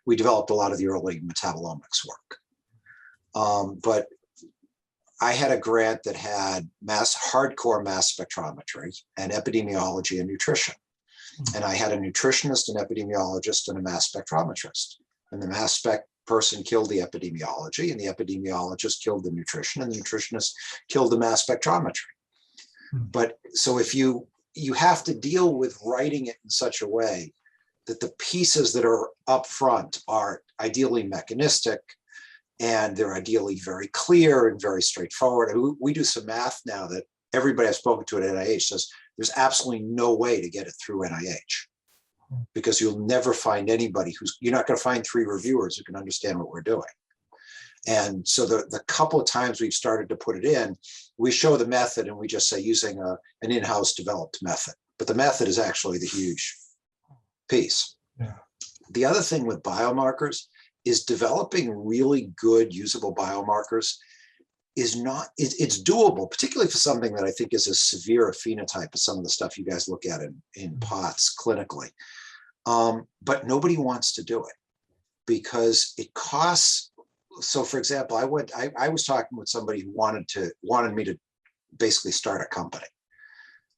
we developed a lot of the early metabolomics work. But I had a grant that had hardcore mass spectrometry and epidemiology and nutrition. And I had a nutritionist, an epidemiologist, and a mass spectrometrist. And the mass spec person killed the epidemiology, and the epidemiologist killed the nutrition, and the nutritionist killed the mass spectrometry. But so if you have to deal with writing it in such a way that the pieces that are up front are ideally mechanistic, and they're ideally very clear and very straightforward. We do some math now that everybody I've spoken to at NIH says there's absolutely no way to get it through NIH because you'll never find anybody you're not going to find 3 reviewers who can understand what we're doing. And so the couple of times we've started to put it in, we show the method and we just say using an in-house developed method. But the method is actually the huge piece. Yeah. The other thing with biomarkers is developing really good usable biomarkers it's doable, particularly for something that I think is as severe a phenotype as some of the stuff you guys look at in POTS clinically. But nobody wants to do it because it costs. So for example, I was talking with somebody who wanted me to basically start a company.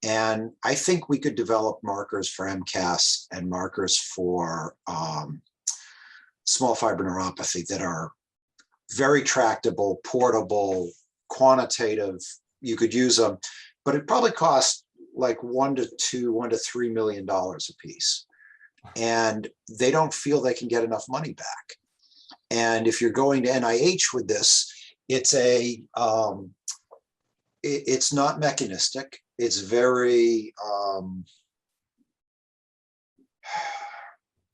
And I think we could develop markers for MCAS and markers for small fiber neuropathy that are very tractable, portable, quantitative. You could use them, but it probably costs like $1 to $3 million a piece. And they don't feel they can get enough money back. And if you're going to NIH with this, it's not mechanistic. It's very,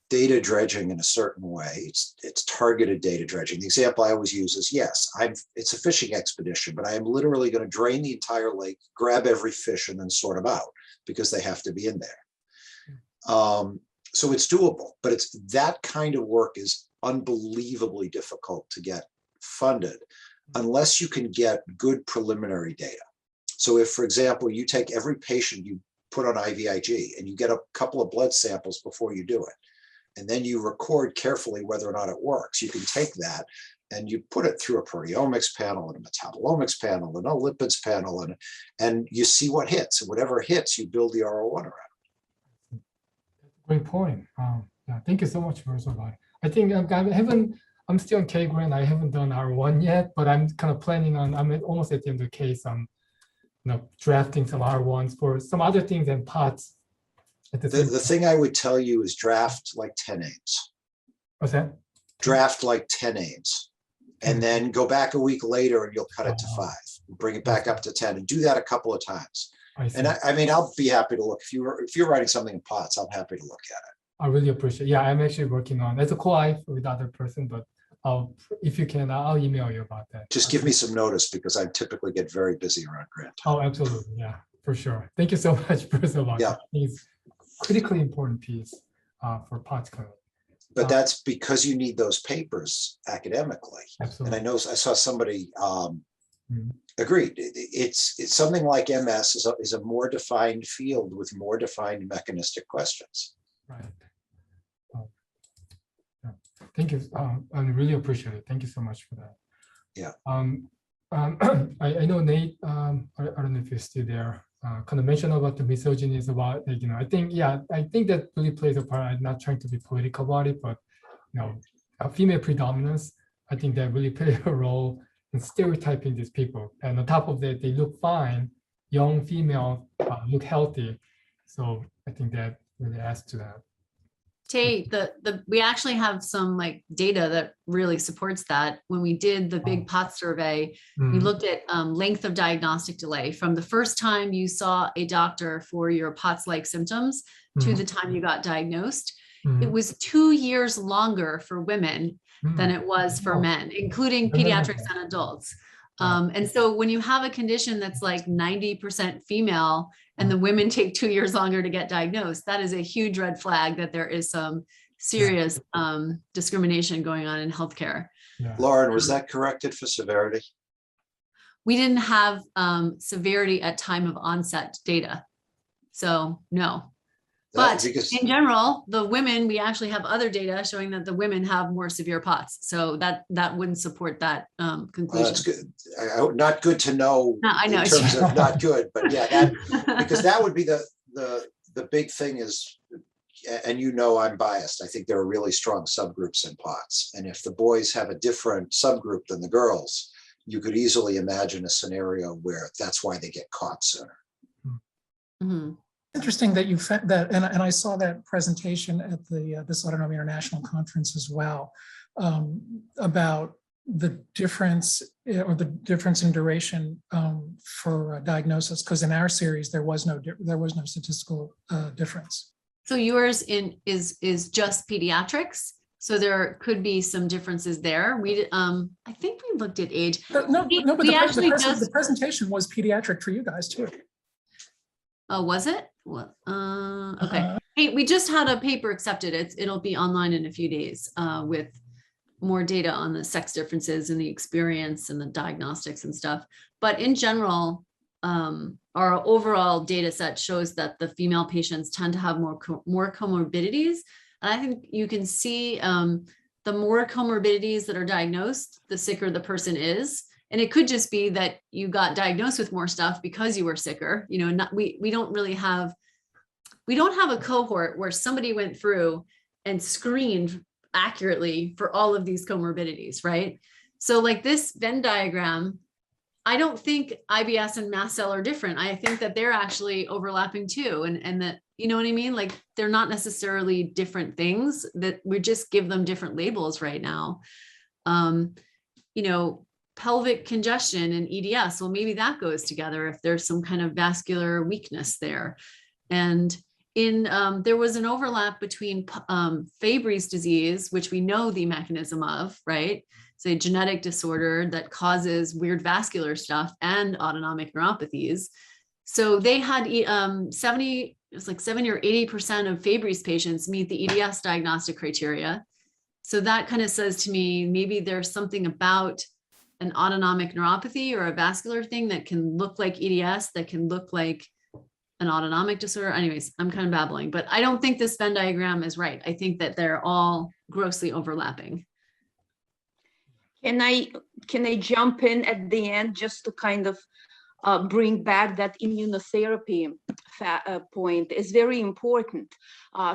data dredging in a certain way. It's targeted data dredging. The example I always use is, yes, it's a fishing expedition, but I am literally going to drain the entire lake, grab every fish, and then sort them out because they have to be in there. So it's doable, but it's that kind of work is unbelievably difficult to get funded unless you can get good preliminary data. So if, for example, you take every patient you put on IVIG and you get a couple of blood samples before you do it, and then you record carefully whether or not it works, you can take that and you put it through a proteomics panel and a metabolomics panel and a lipids panel, and you see what hits, and whatever hits, you build the R01 around. Great point. Yeah, thank you so much, Professor Lai. I think I'm still on K grant. I haven't done R1 yet, but I'm kind of planning on, I'm almost at the end of the case. I'm drafting some R1s for some other things and POTS. The thing I would tell you is draft like 10 names. What's that? Draft like 10 names. And then go back a week later and you'll cut it to 5. Bring it back up to 10 and do that a couple of times. And I mean, I'll be happy to look. If you're writing something in POTS, I'm happy to look at it. I really appreciate it. Yeah, I'm actually working on as a co-I with other person, but if you can, I'll email you about that. Just give me some notice because I typically get very busy around grant time. Oh, absolutely. Yeah, for sure. Thank you so much, Professor Lawton. Yeah. It's a critically important piece for POTS code. But that's because you need those papers academically. Absolutely. And I saw somebody agreed. It's something like MS is a more defined field with more defined mechanistic questions. Right. Yeah. Thank you. I really appreciate it. Thank you so much for that. Yeah. I know Nate. I don't know if you're still there. Kind of mentioned about the misogyny is about, I think that really plays a part. I'm not trying to be political about it, but female predominance, I think that really plays a role in stereotyping these people. And on top of that, they look fine, young female, look healthy. So I think that really adds to that. Tay, we actually have some data that really supports that. When we did the big POTS survey, we looked at length of diagnostic delay from the first time you saw a doctor for your POTS-like symptoms to the time you got diagnosed. It was 2 years longer for women than it was for men, including pediatrics and adults. And so when you have a condition that's like 90% female and the women take 2 years longer to get diagnosed, that is a huge red flag that there is some serious discrimination going on in healthcare. Yeah. Lauren, was that corrected for severity? We didn't have severity at time of onset data. So no. But in general, the women, we actually have other data showing that the women have more severe POTS. So that wouldn't support that conclusion. That's good. Not good to know. No, I know. In terms of not good, but yeah, because that would be the big thing is, and I'm biased. I think there are really strong subgroups in POTS. And if the boys have a different subgroup than the girls, you could easily imagine a scenario where that's why they get caught sooner. Mm-hmm. Interesting that you found that, and I saw that presentation at the Dysautonomia International Conference as well, about the difference in duration for diagnosis, because in our series there was no statistical difference. So yours is just pediatrics. So there could be some differences there. I think we looked at age. But the presentation was pediatric for you guys too. Oh, was it? What? Okay. Hey, we just had a paper accepted. It'll be online in a few days with more data on the sex differences and the experience and the diagnostics and stuff. But in general, our overall data set shows that the female patients tend to have more comorbidities. And I think you can see the more comorbidities that are diagnosed, the sicker the person is. And it could just be that you got diagnosed with more stuff because you were sicker. We don't have a cohort where somebody went through and screened accurately for all of these comorbidities, right? So like this Venn diagram, I don't think IBS and mast cell are different. I think that they're actually overlapping too. And that, you know what I mean? Like they're not necessarily different things, that we just give them different labels right now. Pelvic congestion and EDS, well, maybe that goes together if there's some kind of vascular weakness there. And there was an overlap between Fabry's disease, which we know the mechanism of, right? It's a genetic disorder that causes weird vascular stuff, and autonomic neuropathies. So they had 70 or 80% of Fabry's patients meet the EDS diagnostic criteria. So that kind of says to me, maybe there's something about an autonomic neuropathy or a vascular thing that can look like EDS, that can look like an autonomic disorder. Anyways, I'm kind of babbling, but I don't think this Venn diagram is right. I think that they're all grossly overlapping. Can I jump in at the end just to kind of bring back that immunotherapy point is very important.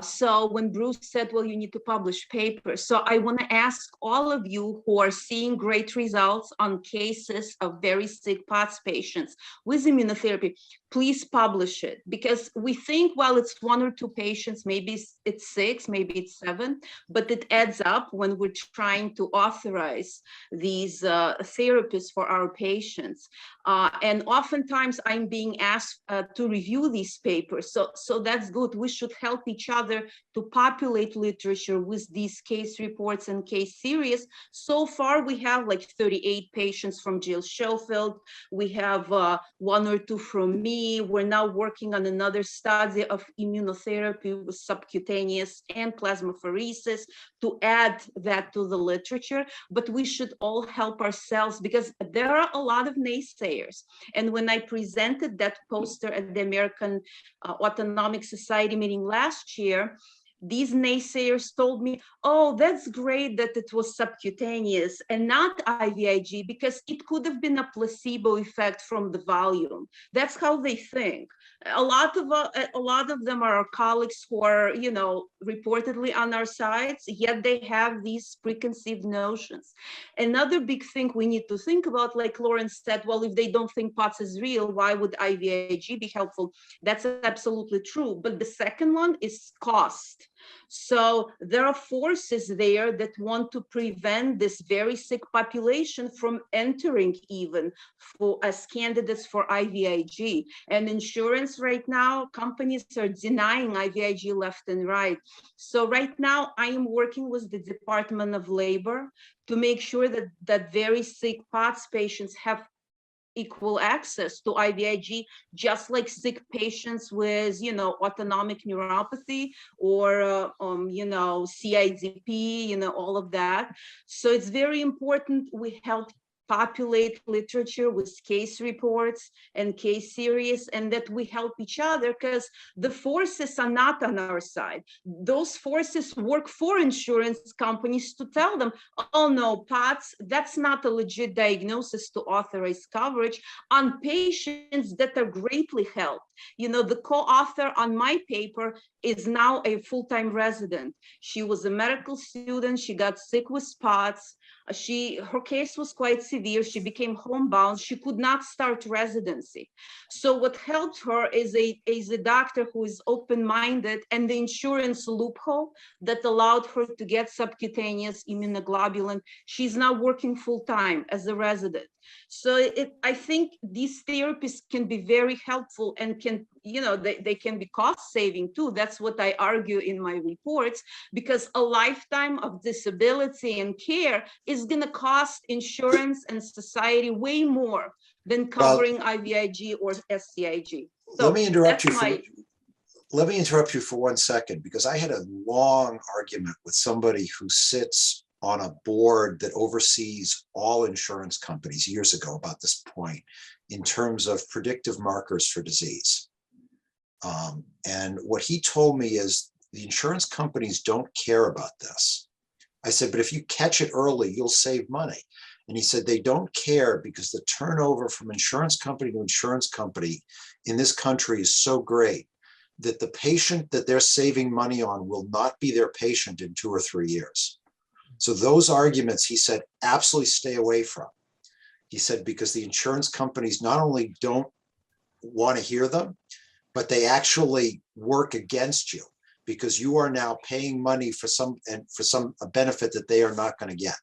So when Bruce said, well, you need to publish papers. So I want to ask all of you who are seeing great results on cases of very sick POTS patients with immunotherapy, please publish it, because we think, well, it's 1 or 2 patients, maybe it's 6, maybe it's 7, but it adds up when we're trying to authorize these therapies for our patients. And oftentimes I'm being asked to review these papers. So that's good. We should help each other to populate literature with these case reports and case series. So far, we have like 38 patients from Jill Schofield. We have 1 or 2 from me. We're now working on another study of immunotherapy with subcutaneous and plasmapheresis to add that to the literature. But we should all help ourselves, because there are a lot of naysayers. And when I presented that poster at the American Autonomic Society meeting last year, these naysayers told me, oh, that's great that it was subcutaneous and not IVIG, because it could have been a placebo effect from the volume. That's how they think. A lot of them are our colleagues who are, you know, reportedly on our sides, yet they have these preconceived notions. Another big thing we need to think about, like Lawrence said, well, if they don't think POTS is real, why would IVIG be helpful? That's absolutely true. But the second one is cost. So there are forces there that want to prevent this very sick population from entering even as candidates for IVIG. And insurance right now, companies are denying IVIG left and right. So right now I am working with the Department of Labor to make sure that very sick POTS patients have equal access to IVIG, just like sick patients with, you know, autonomic neuropathy or, you know, CIDP, you know, all of that. So it's very important we help populate literature with case reports and case series, and that we help each other, because the forces are not on our side. Those forces work for insurance companies to tell them, oh no, POTS, that's not a legit diagnosis to authorize coverage on patients that are greatly helped. You know, the co-author on my paper is now a full-time resident. She was a medical student. She got sick with POTS. Her case was quite severe. She became homebound. She could not start residency. So what helped her is a doctor who is open-minded, and the insurance loophole that allowed her to get subcutaneous immunoglobulin. She's now working full-time as a resident. So I think these therapies can be very helpful and can, you know, they can be cost saving too. That's what I argue in my reports, because a lifetime of disability and care is going to cost insurance and society way more than covering IVIG or SCIG. So let me interrupt you for 1 second, because I had a long argument with somebody who sits on a board that oversees all insurance companies years ago about this point in terms of predictive markers for disease. And what he told me is the insurance companies don't care about this. I said, but if you catch it early, you'll save money. And he said, they don't care because the turnover from insurance company to insurance company in this country is so great that the patient that they're saving money on will not be their patient in 2 or 3 years. So those arguments, he said, absolutely stay away from. He said, because the insurance companies not only don't want to hear them, but they actually work against you, because you are now paying money for a benefit that they are not going to get.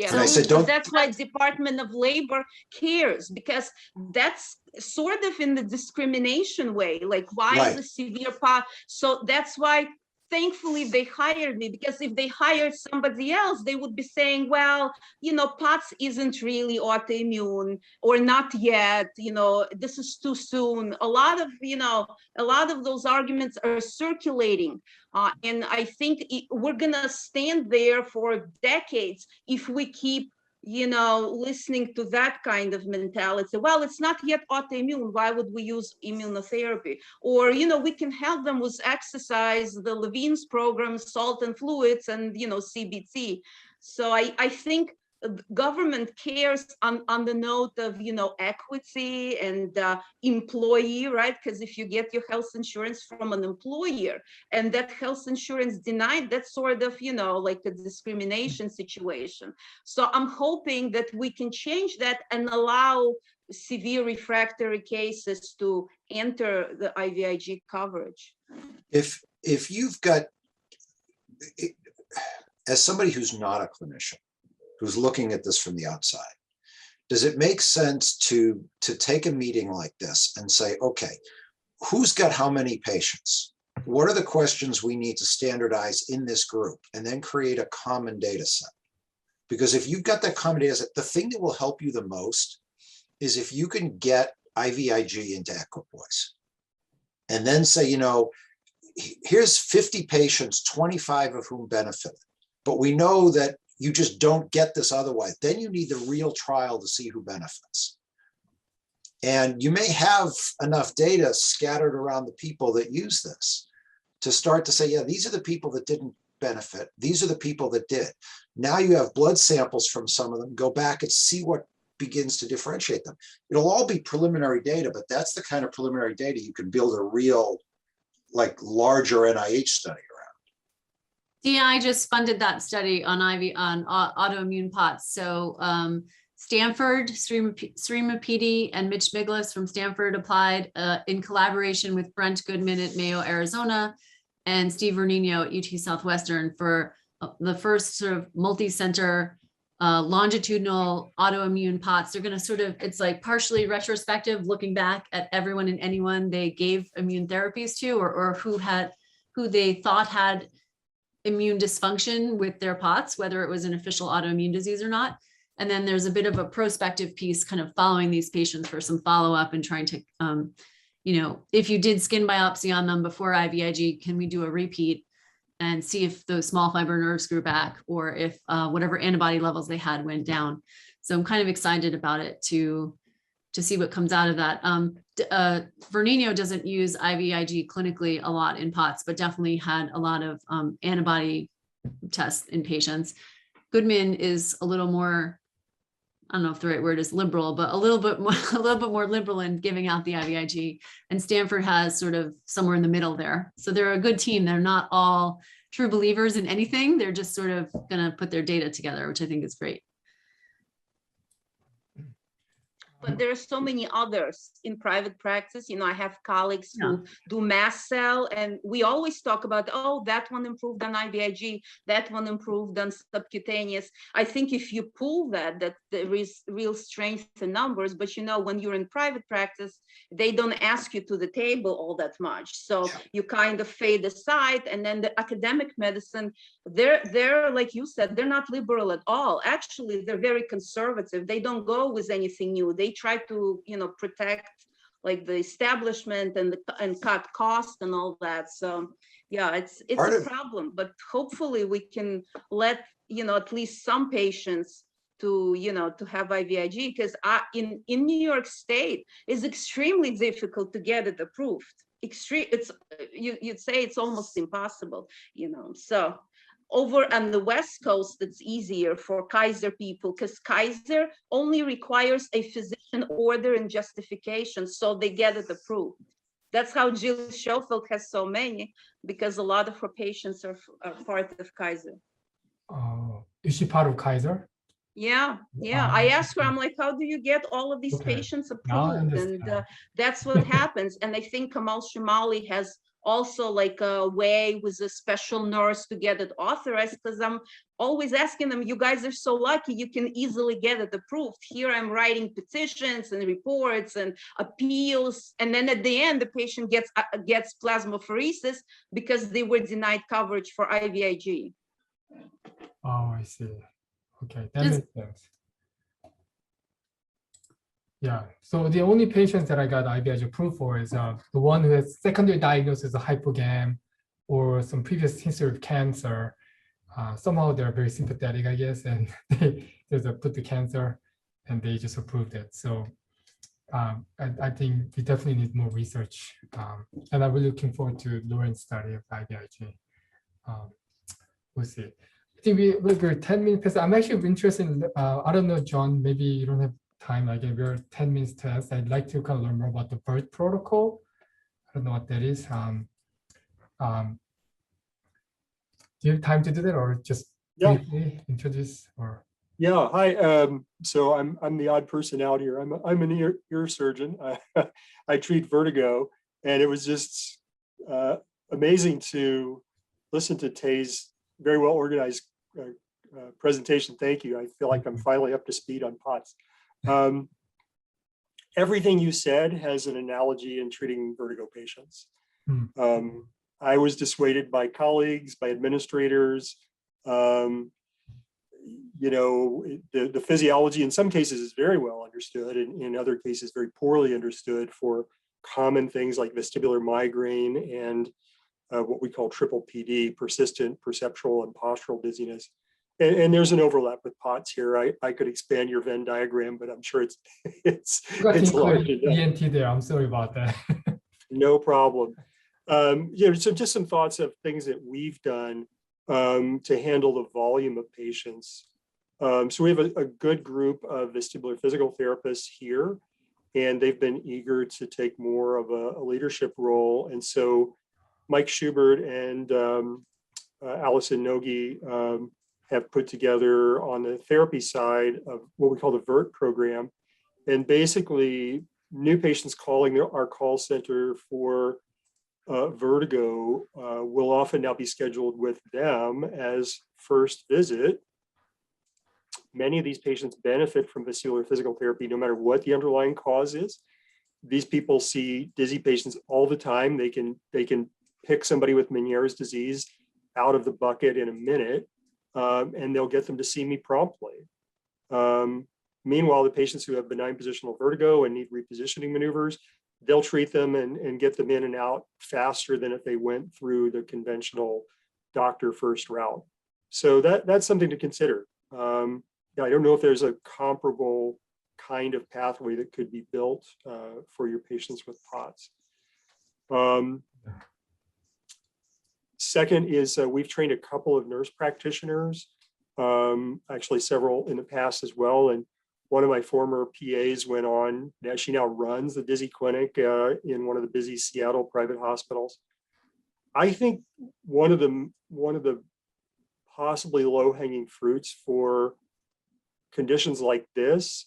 Yeah, And I said, because don't, that's why Department of Labor cares, because that's sort of in the discrimination way, like why Right. is a severe part? So that's why thankfully they hired me, because if they hired somebody else, they would be saying, well, you know, POTS isn't really autoimmune, or not yet, you know, this is too soon. A lot of those arguments are circulating. And I think we're gonna stand there for decades if we keep, you know, listening to that kind of mentality. Well, it's not yet autoimmune, why would we use immunotherapy? Or, you know, we can help them with exercise, the Levine's program, salt and fluids, and, you know, CBT. So I think government cares on the note of, you know, equity and employee, right? Because if you get your health insurance from an employer and that health insurance denied, that's sort of, you know, like a discrimination situation. So I'm hoping that we can change that and allow severe refractory cases to enter the IVIG coverage. if you've got, as somebody who's not a clinician, who's looking at this from the outside, does it make sense to take a meeting like this and say, okay, who's got how many patients? What are the questions we need to standardize in this group, and then create a common data set? Because if you've got that common data set, the thing that will help you the most is if you can get IVIG into equipoise and then say, you know, here's 50 patients, 25 of whom benefited, but we know that you just don't get this otherwise. Then you need the real trial to see who benefits. And you may have enough data scattered around the people that use this to start to say, yeah, these are the people that didn't benefit. These are the people that did. Now you have blood samples from some of them. Go back and see what begins to differentiate them. It'll all be preliminary data, but that's the kind of preliminary data you can build a real, like, larger NIH study around. DI just funded that study on autoimmune POTS. So Stanford, Srima PD, and Mitch Miglis from Stanford applied in collaboration with Brent Goodman at Mayo, Arizona, and Steve Vernino at UT Southwestern for the first sort of multi-center longitudinal autoimmune POTS. They're going to sort of, it's like partially retrospective, looking back at everyone and anyone they gave immune therapies to, or who they thought had immune dysfunction with their POTS, whether it was an official autoimmune disease or not. And then there's a bit of a prospective piece kind of following these patients for some follow-up and trying to, you know, if you did skin biopsy on them before IVIG, can we do a repeat and see if those small fiber nerves grew back, or if whatever antibody levels they had went down. So I'm kind of excited about it to see what comes out of that. Vernino doesn't use IVIG clinically a lot in POTS, but definitely had a lot of antibody tests in patients. Goodman is a little more, I don't know if the right word is liberal, but a little bit more liberal in giving out the IVIG. And Stanford has sort of somewhere in the middle there. So they're a good team. They're not all true believers in anything. They're just sort of going to put their data together, which I think is great. But there are so many others in private practice. You know, I have colleagues who do mast cell, and we always talk about, oh, that one improved on IVIG, that one improved on subcutaneous. I think if you pull that there is real strength in numbers, but you know, when you're in private practice, they don't ask you to the table all that much. So you kind of fade aside, and then the academic medicine, they're like you said, they're not liberal at all. Actually, they're very conservative. They don't go with anything new. They try to, you know, protect like the establishment and cut costs and all that. So yeah, it's a problem, but hopefully we can let, you know, at least some patients to, you know, to have IVIG, because in New York State it's extremely difficult to get it approved. It's you'd say it's almost impossible, you know. So over on the West Coast, it's easier for Kaiser people, because Kaiser only requires a physician order and justification, so they get it approved. That's how Jill Schofield has so many, because a lot of her patients are part of Kaiser. Is she part of Kaiser? Yeah. I asked her, I'm like, how do you get all of these patients approved? And that's what happens. And I think Kamal Shumali has also like a way with a special nurse to get it authorized, because I'm always asking them, you guys are so lucky, you can easily get it approved. Here I'm writing petitions and reports and appeals, and then at the end the patient gets plasmapheresis because they were denied coverage for IVIG. Oh, I see. Okay, that Does- makes sense. Yeah, so the only patients that I got IVIG approved for is the one who has secondary diagnosis of hypogam or some previous history of cancer. Somehow they're very sympathetic, I guess, and they just put the cancer and they just approved it. So I think we definitely need more research. And I'm really looking forward to Lauren's study of IVIG. We'll see. I think we're 10 minutes past. I'm actually interested in, I don't know, John, maybe you don't have time. Again, we're 10 minutes past. I'd like to kind of learn more about the birth protocol. I don't know what that is. Do you have time to do that, or just briefly introduce? Or yeah, hi. So I'm the odd person out here. I'm an ear surgeon. I treat vertigo, and it was just amazing to listen to Tay's very well organized presentation. Thank you. I feel like I'm finally up to speed on POTS. Everything you said has an analogy in treating vertigo patients. I was dissuaded by colleagues, by administrators. You know, the physiology in some cases is very well understood, and in other cases very poorly understood for common things like vestibular migraine and what we call triple PD, persistent perceptual and postural dizziness. And there's an overlap with POTS here. I could expand your Venn diagram, but I'm sure it's large enough. ENT there. I'm sorry about that. No problem. Yeah, so just some thoughts of things that we've done to handle the volume of patients. So we have a good group of vestibular physical therapists here, and they've been eager to take more of a leadership role. And so Mike Schubert and Allison Nogi have put together on the therapy side of what we call the VERT program. And basically new patients calling our call center for vertigo will often now be scheduled with them as first visit. Many of these patients benefit from vestibular physical therapy, no matter what the underlying cause is. These people see dizzy patients all the time. They can pick somebody with Meniere's disease out of the bucket in a minute, and they'll get them to see me promptly. Meanwhile, the patients who have benign positional vertigo and need repositioning maneuvers, they'll treat them and get them in and out faster than if they went through the conventional doctor first route. So that's something to consider. Yeah, I don't know if there's a comparable kind of pathway that could be built for your patients with POTS. Second is we've trained a couple of nurse practitioners, actually several in the past as well. And one of my former PAs went on, she now runs the Dizzy Clinic in one of the busy Seattle private hospitals. I think one of the possibly low-hanging fruits for conditions like this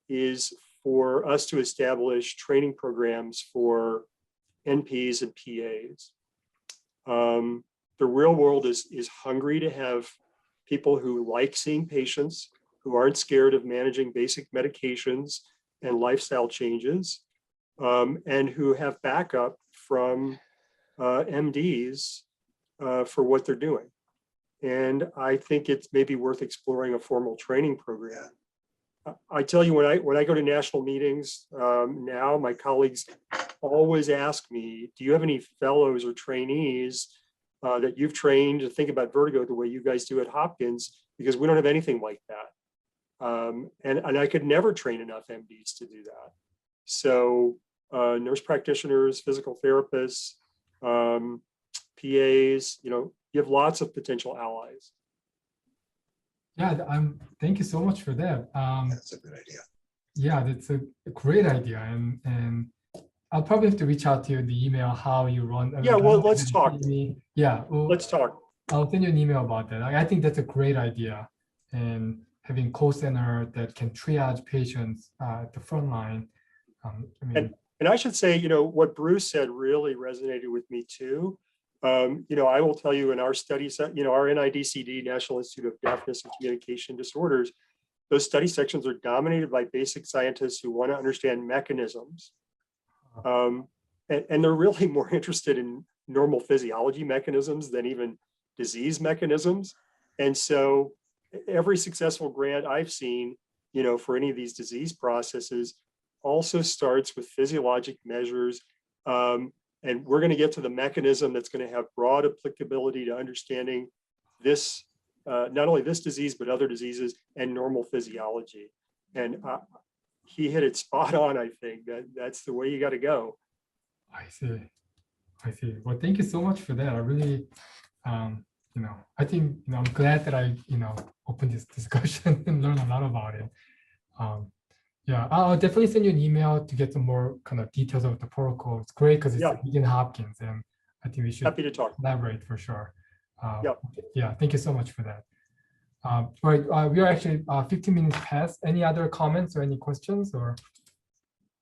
is for us to establish training programs for NPs and PAs. The real world is hungry to have people who like seeing patients, who aren't scared of managing basic medications and lifestyle changes, and who have backup from MDs for what they're doing. And I think it's maybe worth exploring a formal training program. I tell you, when I go to national meetings now, my colleagues always ask me, do you have any fellows or trainees that you've trained to think about vertigo the way you guys do at Hopkins? Because we don't have anything like that. And I could never train enough MDs to do that. So nurse practitioners, physical therapists, PAs, you have lots of potential allies. Yeah, thank you so much for that. That's a good idea. Yeah, that's a great idea. And I'll probably have to reach out to you in the email how you run. Yeah, well, let's talk. Yeah, well, Let's talk. I'll send you an email about that. I think that's a great idea. And having call center that can triage patients at the front line. And I should say, what Bruce said really resonated with me too. I will tell you in our study set, our NIDCD, National Institute of Deafness and Communication Disorders, those study sections are dominated by basic scientists who want to understand mechanisms. And they're really more interested in normal physiology mechanisms than even disease mechanisms. And so every successful grant I've seen, for any of these disease processes also starts with physiologic measures. And we're going to get to the mechanism that's going to have broad applicability to understanding this, not only this disease, but other diseases and normal physiology. And he hit it spot on. I think that's the way you got to go. I see. Well, thank you so much for that. I really, I think, I'm glad that I, opened this discussion and learned a lot about it. Yeah, I'll definitely send you an email to get some more kind of details of the protocol. It's great because it's in Hopkins, and I think we should Happy to talk. Collaborate for sure. Yeah. Yeah, thank you so much for that. All right, we are actually 15 minutes past. Any other comments or any questions or?